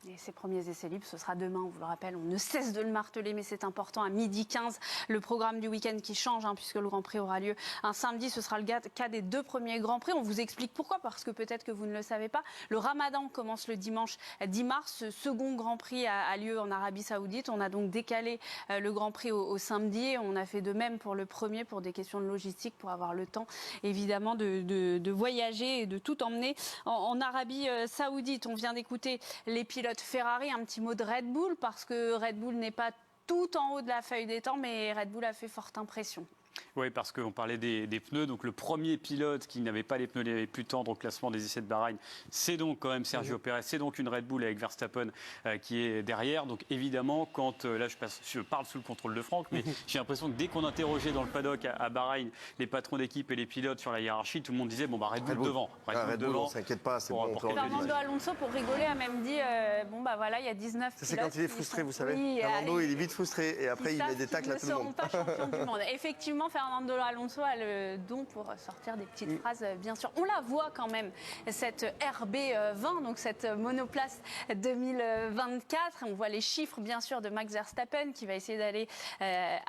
Et ces premiers essais libres, ce sera demain, on vous le rappelle, on ne cesse de le marteler, mais c'est important, à 12h15, le programme du week-end qui change, puisque le Grand Prix aura lieu un samedi, ce sera le cas des 2 premiers Grands Prix. On vous explique pourquoi, parce que peut-être que vous ne le savez pas, le Ramadan commence le dimanche 10 mars, ce second Grand Prix a lieu en Arabie Saoudite, on a donc décalé le Grand Prix au samedi, on a fait de même pour le premier, pour des questions de logistique, pour avoir le temps, évidemment, de voyager et de tout emmener en Arabie Saoudite. On vient d'écouter les pilotes Ferrari, un petit mot de Red Bull, parce que Red Bull n'est pas tout en haut de la feuille des temps, mais Red Bull a fait forte impression. Oui, parce qu'on parlait des pneus. Donc le premier pilote qui n'avait pas les pneus les plus tendres au classement des essais de Bahreïn, c'est donc quand même Sergio Pérez. C'est donc une Red Bull avec Verstappen qui est derrière. Donc évidemment, quand là je parle sous le contrôle de Franck, mais j'ai l'impression que dès qu'on interrogeait dans le paddock à Bahreïn les patrons d'équipe et les pilotes sur la hiérarchie, tout le monde disait Red Bull devant. Red Bull, on ne s'inquiète pas, c'est bon. Fernando Alonso, pour rigoler, a même dit voilà, il y a 19 pilotes. C'est quand il est frustré, vous savez. Fernando, il est vite frustré et après il met des tacles à tout le monde. Ils ne seront pas champions du monde. Effectivement, Fernando Alonso a le don pour sortir des petites phrases, bien sûr. On la voit quand même, cette RB20, donc cette monoplace 2024. On voit les chiffres, bien sûr, de Max Verstappen qui va essayer d'aller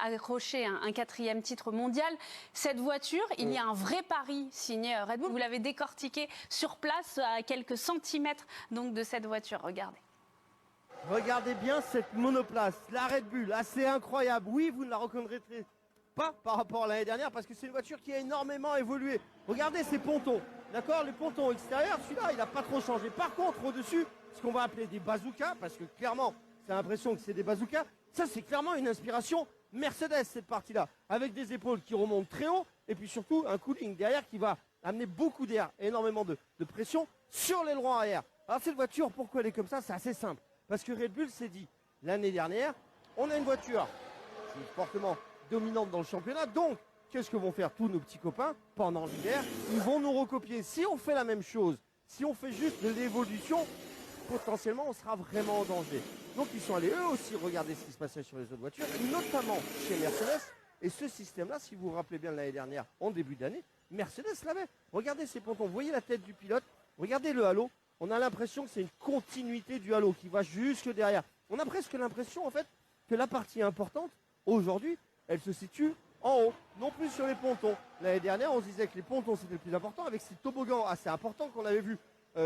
accrocher un 4e titre mondial. Cette voiture, il y a un vrai pari signé Red Bull. Vous l'avez décortiqué sur place à quelques centimètres donc, de cette voiture. Regardez. Regardez bien cette monoplace, la Red Bull, assez incroyable. Oui, vous ne la reconnaîtrez pas par rapport à l'année dernière parce que c'est une voiture qui a énormément évolué. Regardez ces pontons, D'accord, le ponton extérieur, celui-là, il n'a pas trop changé. Par contre, au-dessus, ce qu'on va appeler des bazookas, parce que clairement, c'est l'impression que c'est des bazookas, ça c'est clairement une inspiration Mercedes, cette partie-là, avec des épaules qui remontent très haut, et puis surtout un cooling derrière qui va amener beaucoup d'air, énormément de pression sur l'aileron arrière. Alors cette voiture, pourquoi elle est comme ça? C'est assez simple. Parce que Red Bull s'est dit, l'année dernière, on a une voiture qui est fortement dominante dans le championnat, donc qu'est-ce que vont faire tous nos petits copains pendant l'hiver? Ils vont nous recopier. Si on fait la même chose, si on fait juste de l'évolution, potentiellement on sera vraiment en danger. Donc ils sont allés eux aussi regarder ce qui se passait sur les autres voitures, notamment chez Mercedes. Et ce système-là, si vous vous rappelez bien de l'année dernière, en début d'année, Mercedes l'avait. Regardez ces pontons, vous voyez la tête du pilote, regardez le halo. On a l'impression que c'est une continuité du halo qui va jusque derrière. On a presque l'impression en fait que la partie importante, aujourd'hui, elle se situe en haut, non plus sur les pontons. L'année dernière, on se disait que les pontons c'était le plus important, avec ces toboggans assez importants qu'on avait vus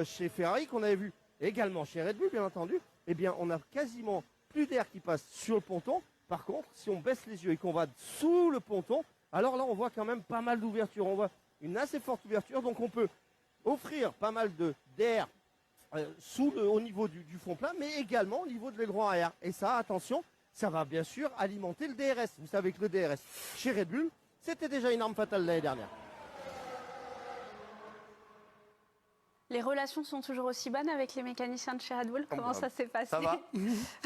chez Ferrari, qu'on avait vu également chez Red Bull, bien entendu. Eh bien, on a quasiment plus d'air qui passe sur le ponton. Par contre, si on baisse les yeux et qu'on va sous le ponton, alors là, on voit quand même pas mal d'ouverture. On voit une assez forte ouverture, donc on peut offrir pas mal d'air au niveau du fond plat, mais également au niveau de l'aileron arrière. Et ça, attention, ça va bien sûr alimenter le DRS. Vous savez que le DRS chez Red Bull, c'était déjà une arme fatale l'année dernière. Les relations sont toujours aussi bonnes avec les mécaniciens de chez Red Bull? Comment ça s'est passé? Ça va.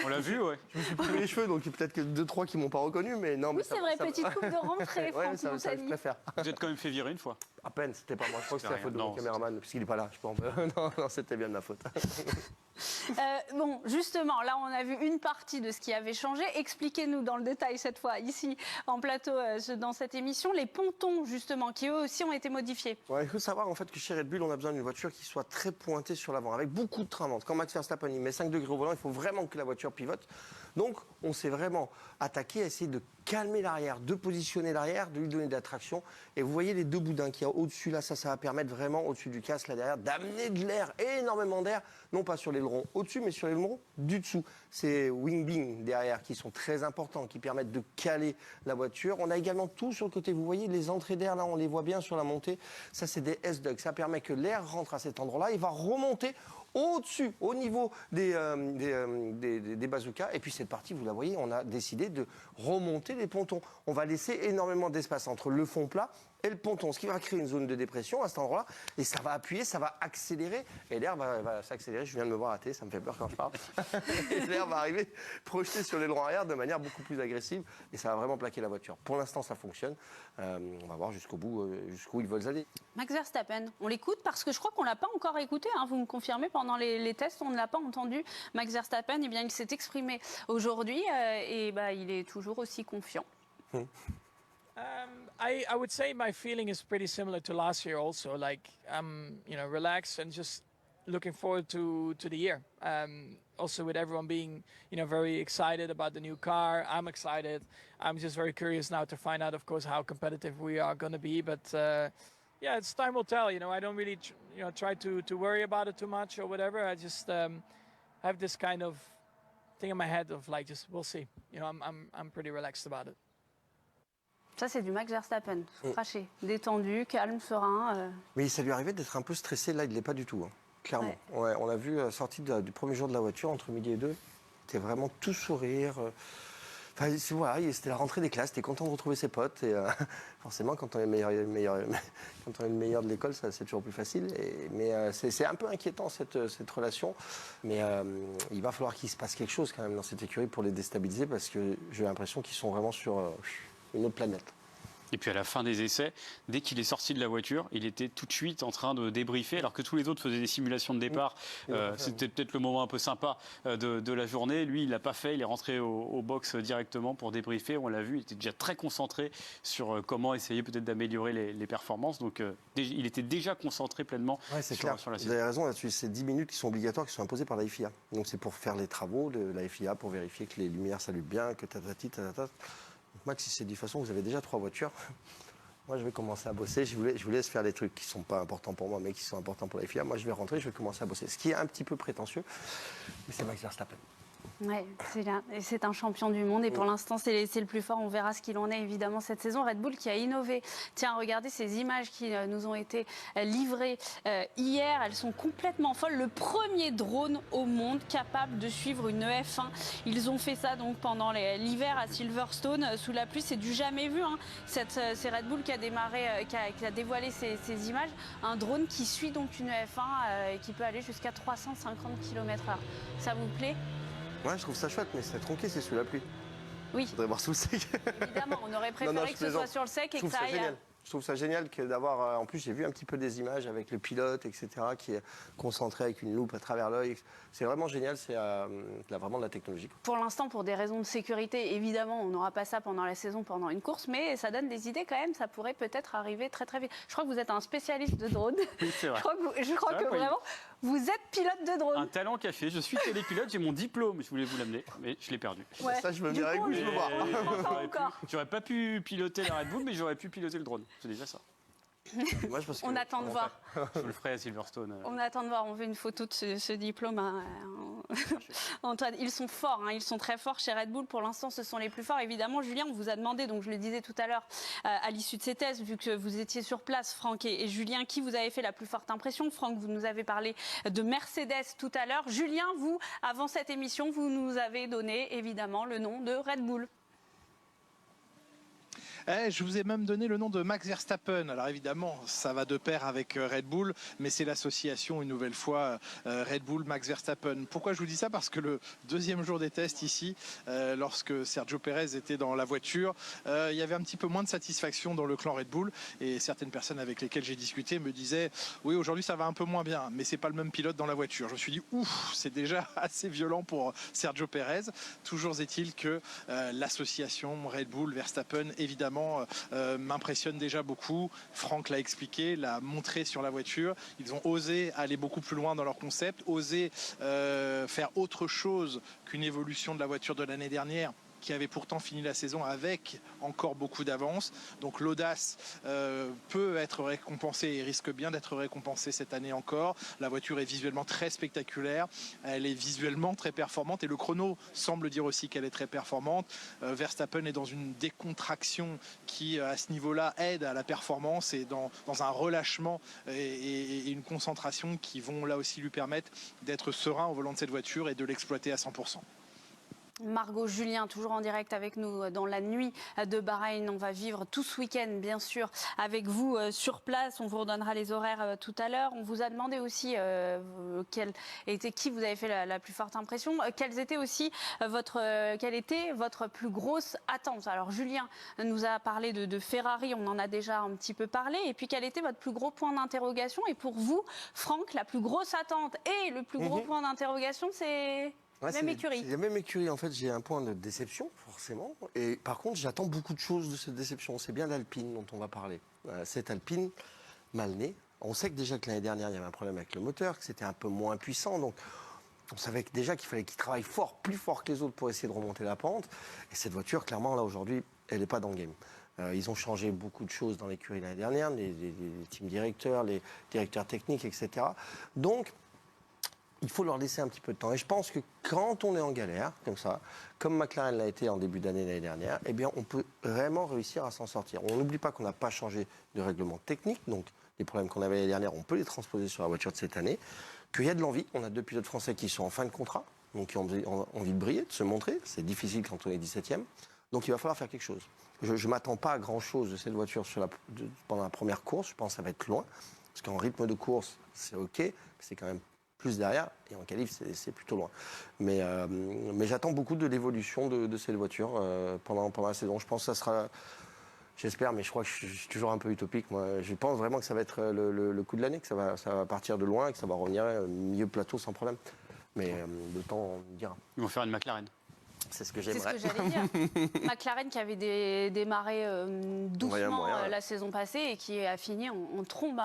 On l'a vu, ouais. Je me suis coupé les cheveux, donc peut-être que 2-3 qui m'ont pas reconnu, mais non. Oui, mais c'est vrai, petite coupe de rentrée, ouais, Franck ça, je Montagny. préfère. Vous êtes quand même fait virer une fois. À peine, c'était pas moi. Je crois que c'était la faute de Non, mon caméraman, puisqu'il n'est pas là. Je pense. Non, c'était bien de ma faute. Bon, justement, là, on a vu une partie de ce qui avait changé. Expliquez-nous dans le détail cette fois, ici, en plateau, dans cette émission, les pontons, justement, qui eux aussi ont été modifiés. Ouais, il faut savoir en fait que chez Red Bull, on a besoin d'une voiture qui soit très pointée sur l'avant, avec beaucoup de train vente. Quand Max Verstappen il met 5 degrés au volant, il faut vraiment que la voiture pivote. Donc, on s'est vraiment attaqué à essayer de calmer l'arrière, de positionner l'arrière, de lui donner de la traction. Et vous voyez les deux boudins qu'il y a au-dessus là, ça va permettre vraiment au-dessus du casque là derrière d'amener de l'air, énormément d'air, non pas sur l'aileron au-dessus, mais sur l'aileron du dessous. Ces wing beams derrière qui sont très importants, qui permettent de caler la voiture. On a également tout sur le côté. Vous voyez les entrées d'air là, on les voit bien sur la montée. Ça, c'est des S-ducts. Ça permet que l'air rentre à cet endroit-là. Il va remonter au-dessus, au niveau des bazookas. Et puis cette partie, vous la voyez, on a décidé de remonter les pontons. On va laisser énormément d'espace entre le fond plat et le ponton, ce qui va créer une zone de dépression à cet endroit-là. Et ça va appuyer, ça va accélérer. Et l'air va s'accélérer. Je viens de me voir à la télé, ça me fait peur quand je parle. Et l'air va arriver projeté sur l'aileron arrière de manière beaucoup plus agressive. Et ça va vraiment plaquer la voiture. Pour l'instant, ça fonctionne. On va voir jusqu'au bout, jusqu'où ils veulent aller. Max Verstappen, on l'écoute parce que je crois qu'on ne l'a pas encore écouté. Hein, vous me confirmez, pendant les tests, on ne l'a pas entendu. Max Verstappen, eh bien, il s'est exprimé aujourd'hui et il est toujours aussi confiant. I would say my feeling is pretty similar to last year also. Like, I'm, relaxed and just looking forward to the year. Also with everyone being, very excited about the new car. I'm excited. I'm just very curious now to find out, of course, how competitive we are going to be. But, yeah, it's time will tell. I don't really, try to worry about it too much or whatever. I just have this kind of thing in my head of like, just we'll see. I'm pretty relaxed about it. Ça, c'est du Max Verstappen, craché, détendu, calme, serein. Mais ça lui arrivait d'être un peu stressé. Là, il ne l'est pas du tout, hein, clairement. Ouais, on l'a vu sorti du premier jour de la voiture, entre midi et 2. Il était vraiment tout sourire. Enfin, voilà, c'était la rentrée des classes. Il était content de retrouver ses potes. Et forcément, quand on est le meilleur de l'école, c'est toujours plus facile. Mais c'est un peu inquiétant, cette relation. Mais il va falloir qu'il se passe quelque chose quand même dans cette écurie pour les déstabiliser, parce que j'ai l'impression qu'ils sont vraiment sur une autre planète. Et puis à la fin des essais, dès qu'il est sorti de la voiture, il était tout de suite en train de débriefer, alors que tous les autres faisaient des simulations de départ. C'était peut-être le moment un peu sympa de la journée. Lui, il l'a pas fait. Il est rentré au box directement pour débriefer. On l'a vu, il était déjà très concentré sur comment essayer peut-être d'améliorer les performances. Donc il était déjà concentré pleinement sur la saison. Vous avez raison là-dessus. C'est 10 minutes qui sont obligatoires, qui sont imposées par la FIA. Donc c'est pour faire les travaux de la FIA, pour vérifier que les lumières s'allument bien, que tatati. Max, il s'est dit, de toute façon, vous avez déjà 3 voitures. Moi, je vais commencer à bosser. Je vous laisse faire des trucs qui ne sont pas importants pour moi, mais qui sont importants pour la FIA. Moi, je vais rentrer, je vais commencer à bosser. Ce qui est un petit peu prétentieux, mais c'est Max Verstappen. Ouais, c'est là. Et c'est un champion du monde et pour l'instant c'est le plus fort. On verra ce qu'il en est évidemment cette saison. Red Bull qui a innové. Tiens, regardez ces images qui nous ont été livrées hier. Elles sont complètement folles. Le premier drone au monde capable de suivre une F1. Ils ont fait ça donc pendant l'hiver à Silverstone sous la pluie. C'est du jamais vu. Hein. C'est Red Bull qui a démarré, qui a dévoilé ces images. Un drone qui suit donc une F1 et qui peut aller jusqu'à 350 km/h. Ça vous plaît ? Ouais, je trouve ça chouette, mais c'est tronqué, c'est sous la pluie. Oui. Faudrait voir sous le sec. Évidemment, on aurait préféré que ce soit sur le sec et que ça aille. Je trouve ça génial d'avoir. En plus, j'ai vu un petit peu des images avec le pilote, etc., qui est concentré avec une loupe à travers l'œil. C'est vraiment génial. C'est vraiment de la technologie. Pour l'instant, pour des raisons de sécurité, évidemment, on n'aura pas ça pendant la saison, pendant une course, mais ça donne des idées quand même. Ça pourrait peut-être arriver très très vite. Je crois que vous êtes un spécialiste de drone. Oui, c'est vrai. Je crois que vraiment, vous êtes pilote de drone. Un talent café. Je suis télépilote. J'ai mon diplôme. Je voulais vous l'amener, mais je l'ai perdu. Ouais. Ça, je me dirais que je veux voir. J'aurais pas pu piloter la Red Bull, mais j'aurais pu piloter le drone. C'est déjà ça. Moi, je pense On attend de voir. Je le ferai à Silverstone. On attend de voir. On veut une photo de ce diplôme. Hein. Antoine, ils sont forts. Hein. Ils sont très forts chez Red Bull. Pour l'instant, ce sont les plus forts. Évidemment, Julien, on vous a demandé, donc je le disais tout à l'heure, à l'issue de ces tests, vu que vous étiez sur place, Franck et Julien, qui vous avez fait la plus forte impression. Franck, vous nous avez parlé de Mercedes tout à l'heure. Julien, vous, avant cette émission, vous nous avez donné évidemment le nom de Red Bull. Je vous ai même donné le nom de Max Verstappen. Alors évidemment, ça va de pair avec Red Bull, mais c'est l'association, une nouvelle fois, Red Bull, Max Verstappen. Pourquoi je vous dis ça? Parce que le deuxième jour des tests ici, lorsque Sergio Pérez était dans la voiture, il y avait un petit peu moins de satisfaction dans le clan Red Bull. Et certaines personnes avec lesquelles j'ai discuté me disaient « Oui, aujourd'hui ça va un peu moins bien, mais c'est pas le même pilote dans la voiture. » Je me suis dit « Ouf, c'est déjà assez violent pour Sergio Pérez. » Toujours est-il que l'association Red Bull, Verstappen, évidemment, m'impressionne déjà beaucoup. Franck l'a expliqué, l'a montré sur la voiture. Ils ont osé aller beaucoup plus loin dans leur concept, osé faire autre chose qu'une évolution de la voiture de l'année dernière, qui avait pourtant fini la saison avec encore beaucoup d'avance. Donc l'audace peut être récompensée et risque bien d'être récompensée cette année encore. La voiture est visuellement très spectaculaire, elle est visuellement très performante et le chrono semble dire aussi qu'elle est très performante. Verstappen est dans une décontraction qui, à ce niveau-là, aide à la performance et dans un relâchement et une concentration qui vont là aussi lui permettre d'être serein au volant de cette voiture et de l'exploiter à 100%. Margot, Julien, toujours en direct avec nous dans la nuit de Bahreïn. On va vivre tout ce week-end, bien sûr, avec vous sur place. On vous redonnera les horaires tout à l'heure. On vous a demandé aussi qui vous avez fait la plus forte impression. Quelle était votre plus grosse attente? Alors, Julien nous a parlé de Ferrari, on en a déjà un petit peu parlé. Et puis, quel était votre plus gros point d'interrogation? Et pour vous, Franck, la plus grosse attente et le plus gros point d'interrogation, c'est... Ouais, même écurie. C'est la même écurie. En fait, j'ai un point de déception, forcément. Et par contre, j'attends beaucoup de choses de cette déception. C'est bien l'Alpine dont on va parler. Cette Alpine, mal née. On sait que déjà que l'année dernière, il y avait un problème avec le moteur, que c'était un peu moins puissant. Donc, on savait déjà qu'il fallait qu'il travaille fort, plus fort que les autres pour essayer de remonter la pente. Et cette voiture, clairement, là, aujourd'hui, elle n'est pas dans le game. Ils ont changé beaucoup de choses dans l'écurie l'année dernière, les team directeurs, les directeurs techniques, etc. Donc, il faut leur laisser un petit peu de temps. Et je pense que quand on est en galère, comme ça, comme McLaren l'a été en début d'année l'année dernière, eh bien, on peut vraiment réussir à s'en sortir. On n'oublie pas qu'on n'a pas changé de règlement technique, donc les problèmes qu'on avait l'année dernière, on peut les transposer sur la voiture de cette année, qu'il y a de l'envie. On a 2 pilotes français qui sont en fin de contrat, donc qui ont envie de briller, de se montrer. C'est difficile quand on est 17e. Donc il va falloir faire quelque chose. Je ne m'attends pas à grand-chose de cette voiture pendant la première course. Je pense que ça va être loin, parce qu'en rythme de course, c'est OK, mais c'est quand même plus derrière, et en qualif, c'est plutôt loin. Mais j'attends beaucoup de l'évolution de cette voiture pendant la saison. Je pense que ça sera... J'espère, mais je crois que je suis toujours un peu utopique. Moi, je pense vraiment que ça va être le coup de l'année, que ça va partir de loin, et que ça va revenir milieu plateau sans problème. Mais le temps dira. Ils vont faire une McLaren. C'est ce que j'aimerais. C'est ce que j'allais dire. McLaren qui avait démarré doucement la saison passée et qui a fini en trombe.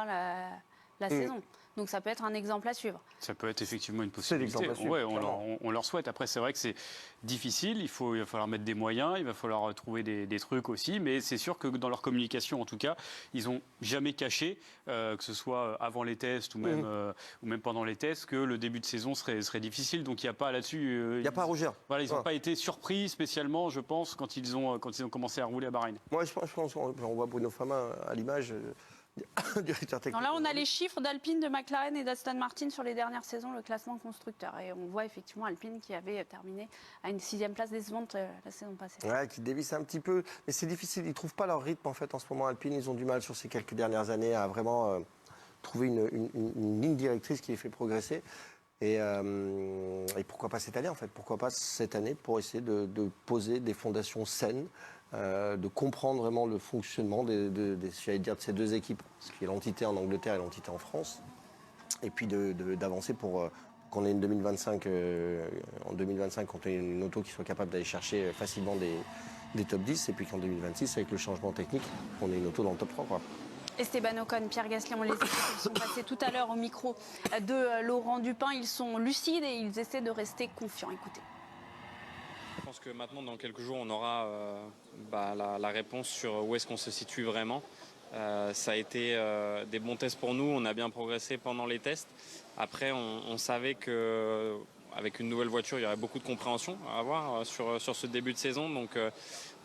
la saison. Donc ça peut être un exemple à suivre. Ça peut être effectivement une possibilité. l'exemple à suivre, Ouais, on leur souhaite. Après, c'est vrai que c'est difficile. Il va falloir mettre des moyens, il va falloir trouver des trucs aussi. Mais c'est sûr que dans leur communication, en tout cas, ils n'ont jamais caché, que ce soit avant les tests ou même pendant les tests, que le début de saison serait difficile. Donc il n'y a pas là-dessus. Il n'y a pas à rougir. Voilà, ils n'ont pas été surpris spécialement, je pense, quand ils ont commencé à rouler à Bahreïn. Moi, je pense qu'on voit Bruno Fama à l'image. Directeur technique. Alors là, on a les chiffres d'Alpine, de McLaren et d'Aston Martin sur les dernières saisons, le classement constructeur. Et on voit effectivement Alpine qui avait terminé à une 6e place décevante la saison passée. Ouais, qui dévisse un petit peu. Mais c'est difficile, ils ne trouvent pas leur rythme en fait en ce moment. Alpine, ils ont du mal sur ces quelques dernières années à vraiment trouver une ligne directrice qui les fait progresser. Et pourquoi pas cette année en fait? Pourquoi pas cette année pour essayer de poser des fondations saines, de comprendre vraiment le fonctionnement j'allais dire de ces deux équipes, ce qui est l'entité en Angleterre et l'entité en France, et puis d'avancer pour qu'on ait une 2025, en 2025, qu'on ait une auto qui soit capable d'aller chercher facilement des top 10, et puis qu'en 2026, avec le changement technique, on ait une auto dans le top 3. Quoi. Esteban Ocon, Pierre Gasly, on les écoute, ils sont passés tout à l'heure au micro de Laurent Dupin. Ils sont lucides et ils essaient de rester confiants. Écoutez. Je pense que maintenant, dans quelques jours, on aura la réponse sur où est-ce qu'on se situe vraiment. Ça a été des bons tests pour nous, on a bien progressé pendant les tests. Après, on savait qu'avec une nouvelle voiture, il y aurait beaucoup de compréhension à avoir sur ce début de saison. Donc,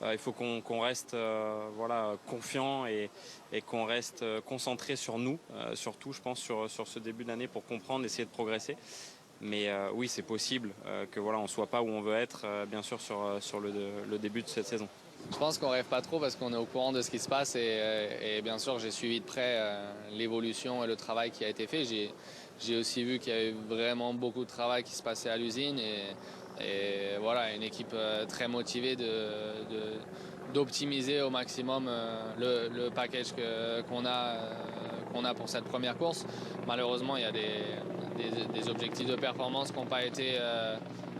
il faut qu'on reste confiant et qu'on reste concentré sur nous, surtout, je pense, sur ce début d'année pour comprendre, essayer de progresser. Mais oui, c'est possible on ne soit pas où on veut être, bien sûr, sur le début de cette saison. Je pense qu'on ne rêve pas trop parce qu'on est au courant de ce qui se passe et bien sûr, j'ai suivi de près l'évolution et le travail qui a été fait. J'ai aussi vu qu'il y avait vraiment beaucoup de travail qui se passait à l'usine et voilà, une équipe très motivée d'optimiser au maximum le package qu'on a pour cette première course. Malheureusement, il y a des objectifs de performance qui n'ont pas été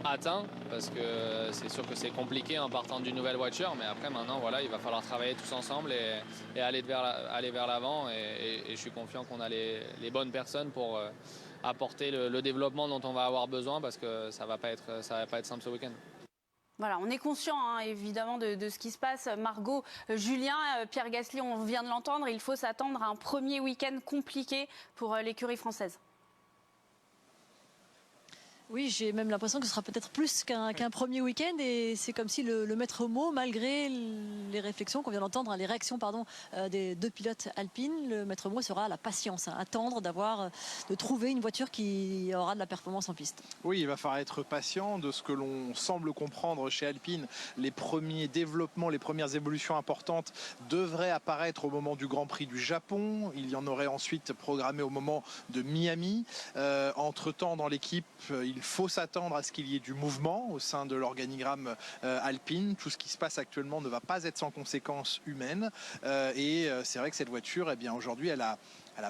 atteints parce que c'est sûr que c'est compliqué en partant d'une nouvelle voiture, mais après maintenant il va falloir travailler tous ensemble et aller vers l'avant et je suis confiant qu'on a les bonnes personnes pour apporter le développement dont on va avoir besoin parce que ça va pas être simple ce week-end. Voilà, on est conscient évidemment de ce qui se passe. Margot, Julien, Pierre Gasly, on vient de l'entendre, il faut s'attendre à un premier week-end compliqué pour l'écurie française. Oui, j'ai même l'impression que ce sera peut-être plus qu'un premier week-end et c'est comme si le maître mot, malgré les réflexions qu'on vient d'entendre, les réactions des deux pilotes alpines, le maître mot sera la patience, attendre de trouver une voiture qui aura de la performance en piste. Oui, il va falloir être patient. De ce que l'on semble comprendre chez Alpine, les premiers développements, les premières évolutions importantes devraient apparaître au moment du Grand Prix du Japon. Il y en aurait ensuite programmé au moment de Miami. Entre-temps, dans l'équipe, il faut s'attendre à ce qu'il y ait du mouvement au sein de l'organigramme Alpine. Tout ce qui se passe actuellement ne va pas être sans conséquences humaines. Et c'est vrai que cette voiture, aujourd'hui, elle a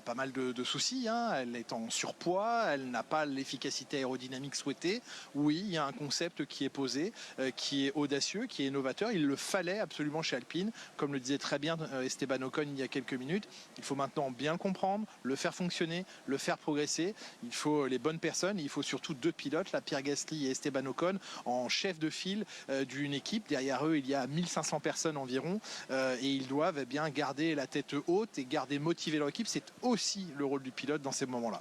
pas mal de soucis. Elle est en surpoids, elle n'a pas l'efficacité aérodynamique souhaitée. Oui, il y a un concept qui est posé, qui est audacieux, qui est novateur. Il le fallait absolument chez Alpine. Comme le disait très bien Esteban Ocon il y a quelques minutes, il faut maintenant bien le comprendre, le faire fonctionner, le faire progresser. Il faut les bonnes personnes, il faut surtout deux pilotes, Pierre Gasly et Esteban Ocon, en chef de file d'une équipe. Derrière eux, il y a 1500 personnes environ et ils doivent bien garder la tête haute et garder motiver leur équipe. C'est aussi le rôle du pilote dans ces moments-là.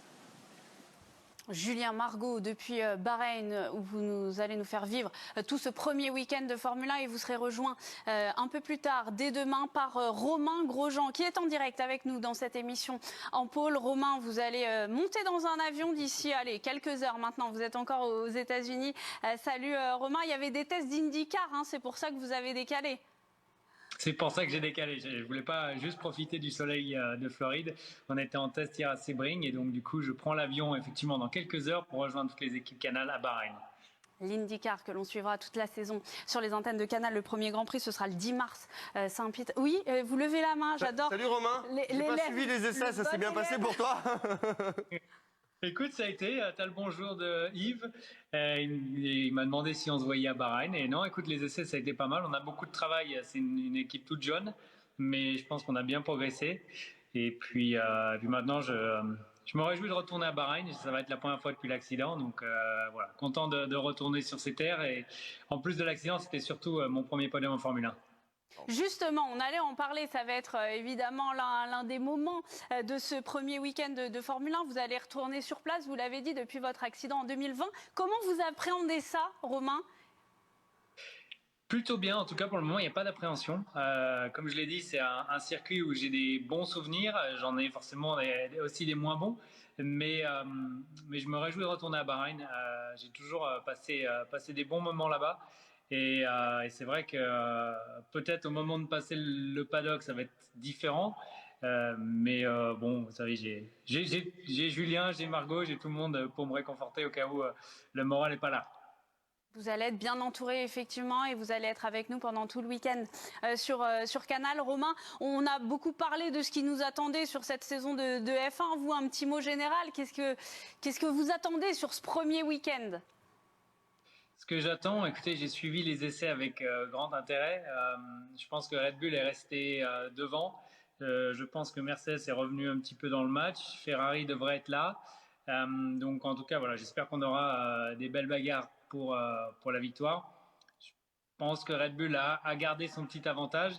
Julien, Margot, depuis Bahreïn, où vous allez nous faire vivre tout ce premier week-end de Formule 1 et vous serez rejoint un peu plus tard, dès demain, par Romain Grosjean, qui est en direct avec nous dans cette émission en pôle. Romain, vous allez monter dans un avion d'ici, quelques heures maintenant. Vous êtes encore aux États-Unis. Salut Romain, il y avait des tests d'IndyCar, c'est pour ça que vous avez décalé. C'est pour ça que j'ai décalé. Je ne voulais pas juste profiter du soleil de Floride. On était en test hier à Sebring et donc du coup je prends l'avion effectivement dans quelques heures pour rejoindre toutes les équipes Canal à Bahreïn. L'IndyCar que l'on suivra toute la saison sur les antennes de Canal. Le premier Grand Prix, ce sera le 10 mars. Saint-Peter. Oui, vous levez la main, j'adore. Salut Romain, j'ai pas suivi les essais, ça s'est bien passé pour toi? Écoute, ça a été, t'as le bonjour de Yves, il m'a demandé si on se voyait à Bahreïn, et non, écoute, les essais, ça a été pas mal, on a beaucoup de travail, c'est une équipe toute jeune, mais je pense qu'on a bien progressé, et puis maintenant, je me réjouis de retourner à Bahreïn. Ça va être la première fois depuis l'accident. Donc voilà, content de retourner sur ces terres. Et en plus de l'accident, c'était surtout mon premier podium en Formule 1. Justement, on allait en parler, ça va être évidemment l'un des moments de ce premier week-end de Formule 1. Vous allez retourner sur place, vous l'avez dit, depuis votre accident en 2020. Comment vous appréhendez ça, Romain ? Plutôt bien, en tout cas pour le moment, il n'y a pas d'appréhension. Comme je l'ai dit, c'est un circuit où j'ai des bons souvenirs. J'en ai forcément aussi des moins bons. Mais je me réjouis de retourner à Bahreïn. J'ai toujours passé des bons moments là-bas. Et c'est vrai que peut-être au moment de passer le paddock, ça va être différent. Mais bon, vous savez, j'ai Julien, j'ai Margot, j'ai tout le monde pour me réconforter au cas où le moral n'est pas là. Vous allez être bien entouré, effectivement, et vous allez être avec nous pendant tout le week-end sur Canal. Romain, on a beaucoup parlé de ce qui nous attendait sur cette saison de F1. Vous, un petit mot général, qu'est-ce que vous attendez sur ce premier week-end ? Ce que j'attends, écoutez, j'ai suivi les essais avec grand intérêt. Je pense que Red Bull est resté devant. Je pense que Mercedes est revenu un petit peu dans le match. Ferrari devrait être là. Donc en tout cas, voilà, j'espère qu'on aura des belles bagarres pour la victoire. Je pense que Red Bull a gardé son petit avantage.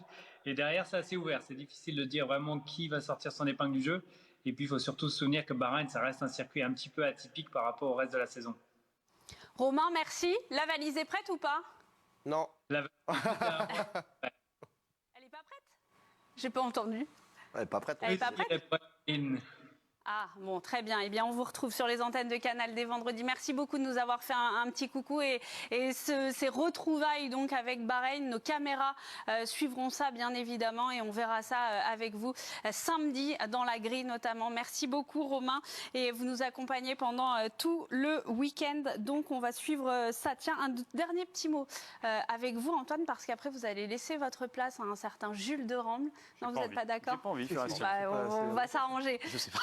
Et derrière, c'est assez ouvert. C'est difficile de dire vraiment qui va sortir son épingle du jeu. Et puis, il faut surtout se souvenir que Bahreïn, ça reste un circuit un petit peu atypique par rapport au reste de la saison. Romain, merci. La valise est prête ou pas ? Non. Elle n'est pas prête ? J'ai pas entendu. Elle n'est pas prête. Elle n'est pas prête ? Ah, bon, très bien. Eh bien, on vous retrouve sur les antennes de Canal dès vendredi. Merci beaucoup de nous avoir fait un petit coucou et ces retrouvailles donc avec Bahreïn. Nos caméras suivront ça, bien évidemment, et on verra ça avec vous samedi dans la grille notamment. Merci beaucoup, Romain, et vous nous accompagnez pendant tout le week-end. Donc, on va suivre ça. Tiens, un dernier petit mot avec vous, Antoine, parce qu'après, vous allez laisser votre place à un certain Jules de Ramble. Non, vous n'êtes pas d'accord ? J'ai pas envie. On va s'arranger. Je sais pas.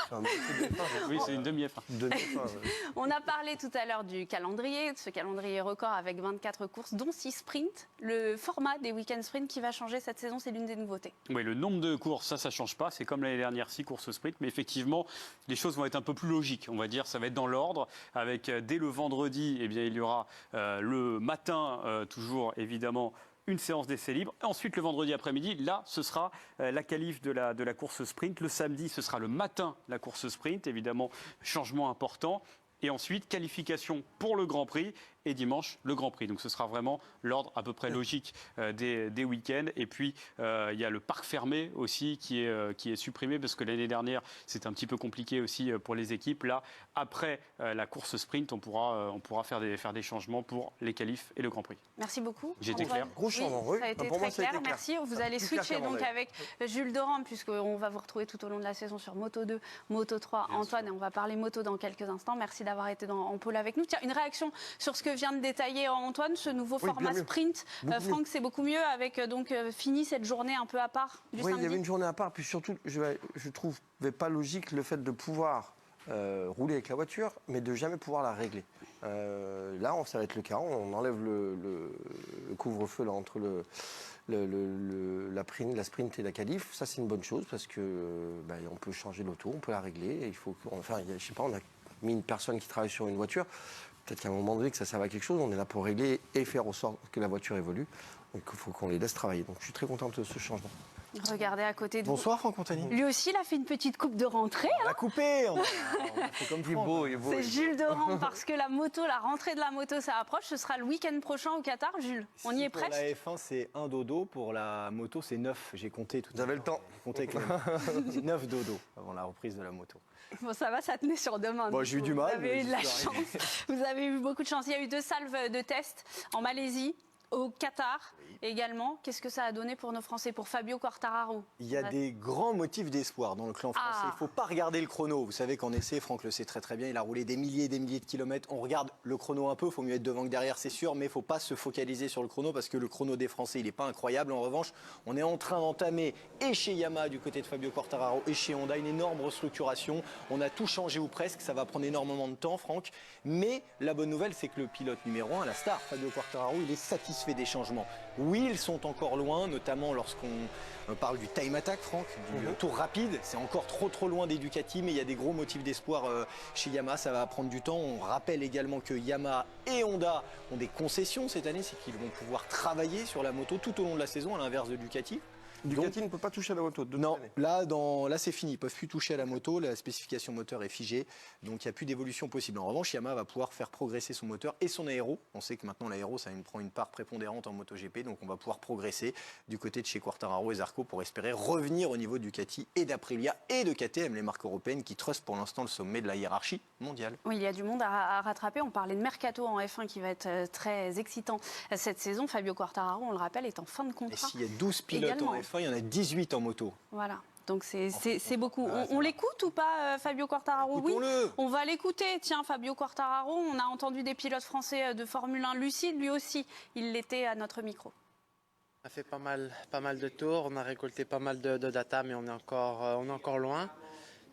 Oui, c'est une demi-F1. On a parlé tout à l'heure du calendrier, de ce calendrier record avec 24 courses, dont 6 sprints. Le format des week-end sprints qui va changer cette saison, c'est l'une des nouveautés. Oui, le nombre de courses, ça ne change pas. C'est comme l'année dernière, 6 courses sprint. Mais effectivement, les choses vont être un peu plus logiques. On va dire, ça va être dans l'ordre. Avec dès le vendredi, eh bien, il y aura le matin, toujours évidemment, une séance d'essai libre. Ensuite, le vendredi après-midi, là, ce sera la qualif de la course sprint. Le samedi, ce sera le matin, la course sprint. Évidemment, changement important. Et ensuite, qualification pour le Grand Prix. Et dimanche, le Grand Prix. Donc ce sera vraiment l'ordre à peu près logique des week-ends. Et puis, il y a le parc fermé aussi qui est supprimé parce que l'année dernière, c'était un petit peu compliqué aussi pour les équipes. Là, après la course sprint, on pourra faire des changements pour les qualifs et le Grand Prix. Merci beaucoup. J'étais clair. Gros changement, oui. Ça a été très clair. Merci. Vous allez switcher donc avec Jules de Ramble, puisqu'on va vous retrouver tout au long de la saison sur Moto 2, Moto 3, Antoine, et on va parler moto dans quelques instants. Merci d'avoir été en pôle avec nous. Tiens, une réaction sur ce que vient de détailler Antoine, ce nouveau format sprint. Franck, c'est beaucoup mieux avec donc fini cette journée un peu à part du samedi. Oui, il y avait une journée à part, puis surtout, je trouvais pas logique le fait de pouvoir rouler avec la voiture, mais de jamais pouvoir la régler. Là, ça va être le cas. On enlève le couvre-feu là, entre la sprint et la qualif. Ça, c'est une bonne chose parce que on peut changer l'auto, on peut la régler. Il faut, enfin, je sais pas, on a mis une personne qui travaille sur une voiture. Peut-être qu'à un moment donné que ça serve à quelque chose. On est là pour régler et faire en sorte que la voiture évolue. Donc il faut qu'on les laisse travailler. Donc je suis très contente de ce changement. Regardez à côté de vous. Bonsoir Franck Montagny. Lui aussi, il a fait une petite coupe de rentrée. On a coupé. On a fait comme il est beau. C'est Jules de Ramble parce que la rentrée de la moto, ça approche. Ce sera le week-end prochain au Qatar, Jules. On y est presque. Pour la F1, c'est 1 dodo. Pour la moto, c'est 9. J'ai compté tout à l'heure. Vous avez le temps. J'ai compté quand même. 9 dodo avant la reprise de la moto. Bon, ça va, ça tenait sur deux mains. Bon, j'ai eu du mal. Vous avez eu de la chance. Vous avez eu beaucoup de chance. Il y a eu 2 salves de tests en Malaisie, au Qatar également. Qu'est-ce que ça a donné pour nos Français, pour Fabio Quartararo? Il y a des grands motifs d'espoir dans le clan français. Il ne faut pas regarder le chrono. Vous savez qu'en essai, Franck le sait très très bien, il a roulé des milliers et des milliers de kilomètres. On regarde le chrono un peu, il faut mieux être devant que derrière, c'est sûr, mais il ne faut pas se focaliser sur le chrono parce que le chrono des Français, il n'est pas incroyable. En revanche, on est en train d'entamer, et chez Yamaha du côté de Fabio Quartararo, et chez Honda, une énorme restructuration. On a tout changé ou presque, ça va prendre énormément de temps, Franck. Mais la bonne nouvelle, c'est que le pilote numéro 1, la star, Fabio Quartararo, il est satisfait fait des changements. Oui, ils sont encore loin, notamment lorsqu'on parle du time attack, Franck, du tour rapide. C'est encore trop loin des Ducati, mais il y a des gros motifs d'espoir chez Yamaha. Ça va prendre du temps. On rappelle également que Yamaha et Honda ont des concessions cette année, c'est qu'ils vont pouvoir travailler sur la moto tout au long de la saison, à l'inverse de Ducati. Ducati ne peut pas toucher à la moto. Non, là c'est fini. Ils ne peuvent plus toucher à la moto. La spécification moteur est figée. Donc il n'y a plus d'évolution possible. En revanche, Yamaha va pouvoir faire progresser son moteur et son aéro. On sait que maintenant l'aéro, ça prend une part prépondérante en MotoGP. Donc on va pouvoir progresser du côté de chez Quartararo et Zarco pour espérer revenir au niveau de Ducati et d'Aprilia et de KTM, les marques européennes qui trustent pour l'instant le sommet de la hiérarchie mondiale. Oui, il y a du monde à rattraper. On parlait de Mercato en F1 qui va être très excitant cette saison. Fabio Quartararo, on le rappelle, est en fin de contrat. Et s'il y a 12 pilotes également. en F1, il y en a 18 en moto. Voilà. Donc c'est beaucoup. On l'écoute ou pas, Fabio Quartararo? Oui, on va l'écouter. Tiens, Fabio Quartararo, on a entendu des pilotes français de Formule 1 lucides, lui aussi. Il l'était à notre micro. On a fait pas mal de tours, on a récolté pas mal de data, mais on est encore loin.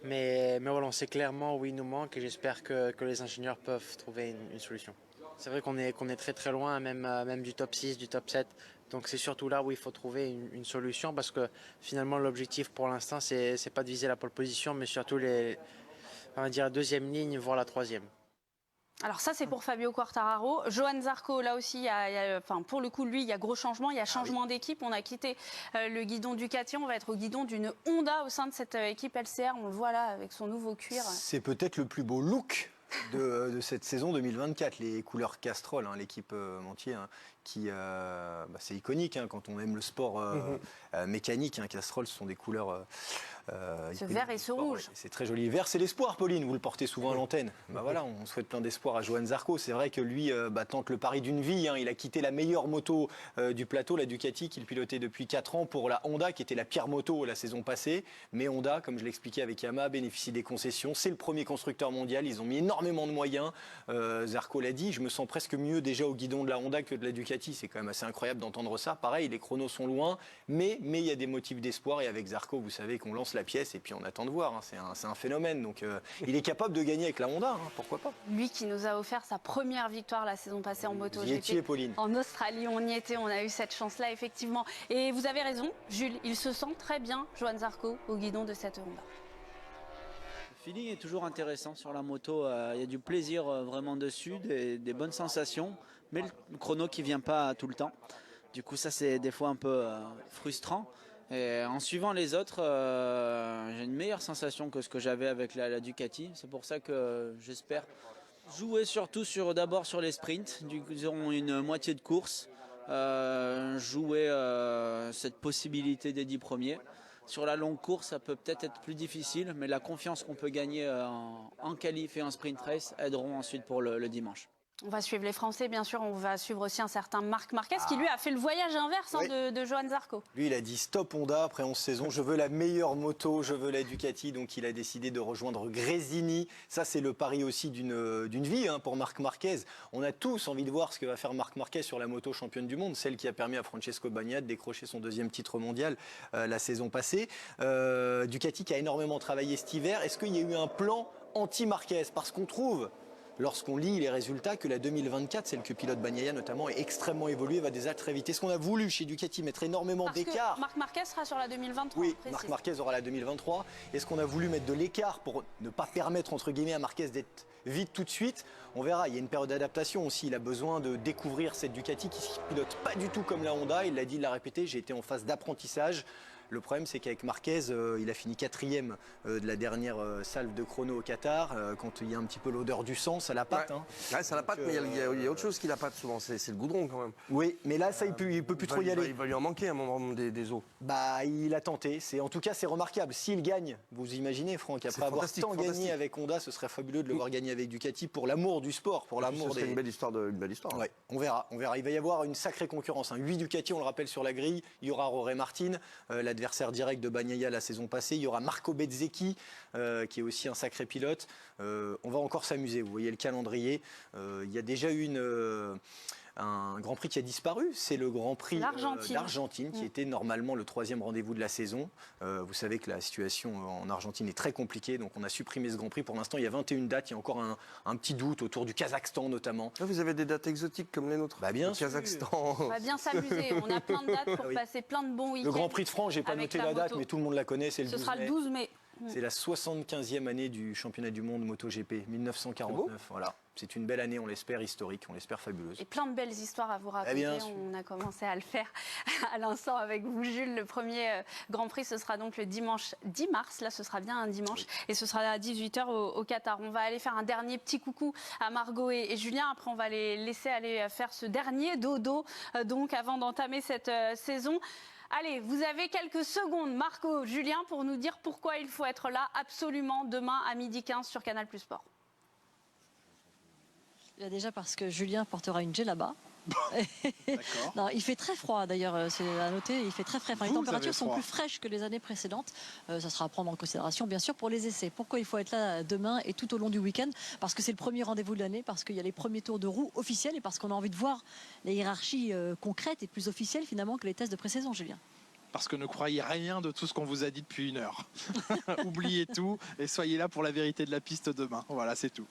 Mais voilà, on sait clairement où il nous manque et j'espère que les ingénieurs peuvent trouver une solution. C'est vrai qu'on est très loin, même du top 6, du top 7. Donc c'est surtout là où il faut trouver une solution parce que finalement l'objectif pour l'instant c'est pas de viser la pole position mais surtout la deuxième ligne voire la troisième. Alors ça c'est pour Fabio Quartararo. Johan Zarco, là aussi, pour le coup lui il y a gros changement, il y a changement d'équipe. On a quitté le guidon Ducati, on va être au guidon d'une Honda au sein de cette équipe LCR. On le voit là avec son nouveau cuir. C'est peut-être le plus beau look de cette saison 2024, les couleurs Castrol, l'équipe entière, qui c'est iconique quand on aime le sport mécanique. Castrol, ce sont des couleurs. Ce vert et ce rouge. Ouais, c'est très joli. Vert, c'est l'espoir, Pauline. Vous le portez souvent à l'antenne. Voilà, on souhaite plein d'espoir à Johan Zarco. C'est vrai que lui tente le pari d'une vie. Il a quitté la meilleure moto du plateau, la Ducati, qu'il pilotait depuis 4 ans, pour la Honda, qui était la pire moto la saison passée. Mais Honda, comme je l'expliquais avec Yamaha, bénéficie des concessions. C'est le premier constructeur mondial. Ils ont mis énormément de moyens. Zarco l'a dit. Je me sens presque mieux déjà au guidon de la Honda que de la Ducati. C'est quand même assez incroyable d'entendre ça. Pareil, les chronos sont loin, mais il y a des motifs d'espoir. Et avec Zarco, vous savez qu'on lance la pièce et puis on attend de voir. C'est un phénomène. Donc il est capable de gagner avec la Honda. Pourquoi pas? Lui qui nous a offert sa première victoire la saison passée en MotoGP. Vous y étiez, Pauline. En Australie, on y était. On a eu cette chance-là, effectivement. Et vous avez raison, Jules. Il se sent très bien, Johan Zarco, au guidon de cette Honda. Le feeling est toujours intéressant sur la moto. Il y a du plaisir vraiment dessus, des bonnes sensations. Mais le chrono qui vient pas tout le temps. Du coup, ça, c'est des fois un peu frustrant. Et en suivant les autres, j'ai une meilleure sensation que ce que j'avais avec la Ducati. C'est pour ça que j'espère jouer surtout d'abord sur les sprints. Ils auront une moitié de course. Jouer cette possibilité des 10 premiers. Sur la longue course, ça peut peut-être être plus difficile, mais la confiance qu'on peut gagner en qualif et en sprint race aideront ensuite pour le dimanche. On va suivre les Français, bien sûr. On va suivre aussi un certain Marc Marquez qui, lui, a fait le voyage inverse de Johan Zarco. Lui, il a dit stop Honda après 11 saisons. Je veux la meilleure moto, je veux la Ducati. Donc, il a décidé de rejoindre Gresini. Ça, c'est le pari aussi d'une vie pour Marc Marquez. On a tous envie de voir ce que va faire Marc Marquez sur la moto championne du monde, celle qui a permis à Francesco Bagnaia de décrocher son 2e titre mondial la saison passée. Ducati qui a énormément travaillé cet hiver. Est-ce qu'il y a eu un plan anti-Marquez? Parce qu'on trouve, lorsqu'on lit les résultats, que la 2024, celle que pilote Bagnaia notamment, est extrêmement évoluée, va déjà très vite. Est-ce qu'on a voulu chez Ducati mettre énormément d'écart? Marc Marquez sera sur la 2023. Oui, Marc Marquez aura la 2023. Est-ce qu'on a voulu mettre de l'écart pour ne pas permettre, entre guillemets, à Marquez d'être vite tout de suite? On verra, il y a une période d'adaptation aussi. Il a besoin de découvrir cette Ducati qui ne pilote pas du tout comme la Honda. Il l'a dit, il l'a répété, j'ai été en phase d'apprentissage. Le problème, c'est qu'avec Marquez, il a fini 4e de la dernière salve de chrono au Qatar. Quand il y a un petit peu l'odeur du sang, ça la patte. Ouais, ça la patte, mais il y a autre chose qui la patte souvent, c'est le goudron quand même. Oui, mais là, ça, il peut plus trop y aller. Il va lui en manquer à un moment des os. Il a tenté. En tout cas, c'est remarquable. S'il gagne, vous imaginez, Franck, après avoir tant gagné avec Honda, ce serait fabuleux de le voir gagner avec Ducati pour l'amour du sport, pour l'amour des... C'est une belle histoire. Ouais, on verra. Il va y avoir une sacrée concurrence. 8 Ducati, on le rappelle, sur la grille. Il y aura Jorge Martin, l'adversaire direct de Bagnaia la saison passée. Il y aura Marco Bezzecchi, qui est aussi un sacré pilote. On va encore s'amuser. Vous voyez le calendrier. Il y a déjà eu un Grand Prix qui a disparu. C'est le Grand Prix d'Argentine, qui était normalement le 3e rendez-vous de la saison. Vous savez que la situation en Argentine est très compliquée, donc on a supprimé ce Grand Prix. Pour l'instant, il y a 21 dates. Il y a encore un petit doute autour du Kazakhstan notamment. Là, vous avez des dates exotiques comme les nôtres. Bien le sûr. Kazakhstan. On va bien s'amuser. On a plein de dates pour passer plein de bons week-ends. Le Grand Prix de France, j'ai pas noté la date, mais tout le monde la connaît. C'est le 12 mai. Ce sera le 12 mai. C'est la 75e année du championnat du monde MotoGP, 1949. Voilà. C'est une belle année, on l'espère, historique, on l'espère fabuleuse. Et plein de belles histoires à vous raconter. On a commencé à le faire à l'instant avec vous, Jules. Le premier Grand Prix, ce sera donc le dimanche 10 mars. Là, ce sera bien un dimanche. Oui. Et ce sera à 18h au Qatar. On va aller faire un dernier petit coucou à Margot et Julien. Après, on va les laisser aller faire ce dernier dodo, donc avant d'entamer cette saison. Allez, vous avez quelques secondes, Marco, Julien, pour nous dire pourquoi il faut être là absolument demain à 12h15 sur Canal+ Sport. Déjà parce que Julien portera une djellaba. Non, il fait très froid d'ailleurs, c'est à noter, il fait très frais. Enfin, les températures sont plus fraîches que les années précédentes. Ça sera à prendre en considération bien sûr pour les essais. Pourquoi il faut être là demain et tout au long du week-end? Parce que c'est le premier rendez-vous de l'année, parce qu'il y a les premiers tours de roue officiels et parce qu'on a envie de voir les hiérarchies concrètes et plus officielles finalement que les tests de pré-saison, Julien. Parce que ne croyez rien de tout ce qu'on vous a dit depuis 1 heure. Oubliez tout et soyez là pour la vérité de la piste demain. Voilà, c'est tout.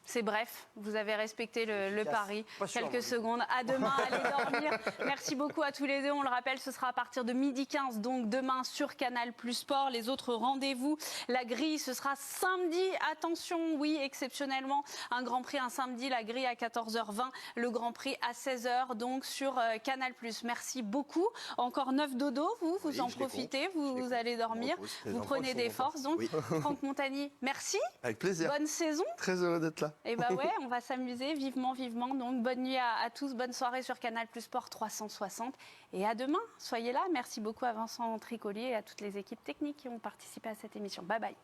C'est bref, vous avez respecté le pari. Quelques secondes. À demain, allez dormir. Merci beaucoup à tous les deux. On le rappelle, ce sera à partir de 12h15, donc demain sur Canal+ Sport. Les autres rendez-vous, la grille, ce sera samedi. Attention, oui, exceptionnellement, un Grand Prix un samedi, la grille à 14h20, le Grand Prix à 16h, donc sur Canal+. Merci beaucoup. Encore 9 dodos, vous en profitez, vous allez dormir, vous prenez des forces. Donc, Franck Montagny, merci. Avec plaisir. Bonne saison. Très heureux d'être là. Et bah ouais, on va s'amuser vivement. Donc bonne nuit à tous, bonne soirée sur Canal+ Sport 360 et à demain. Soyez là. Merci beaucoup à Vincent Tricolier et à toutes les équipes techniques qui ont participé à cette émission. Bye bye.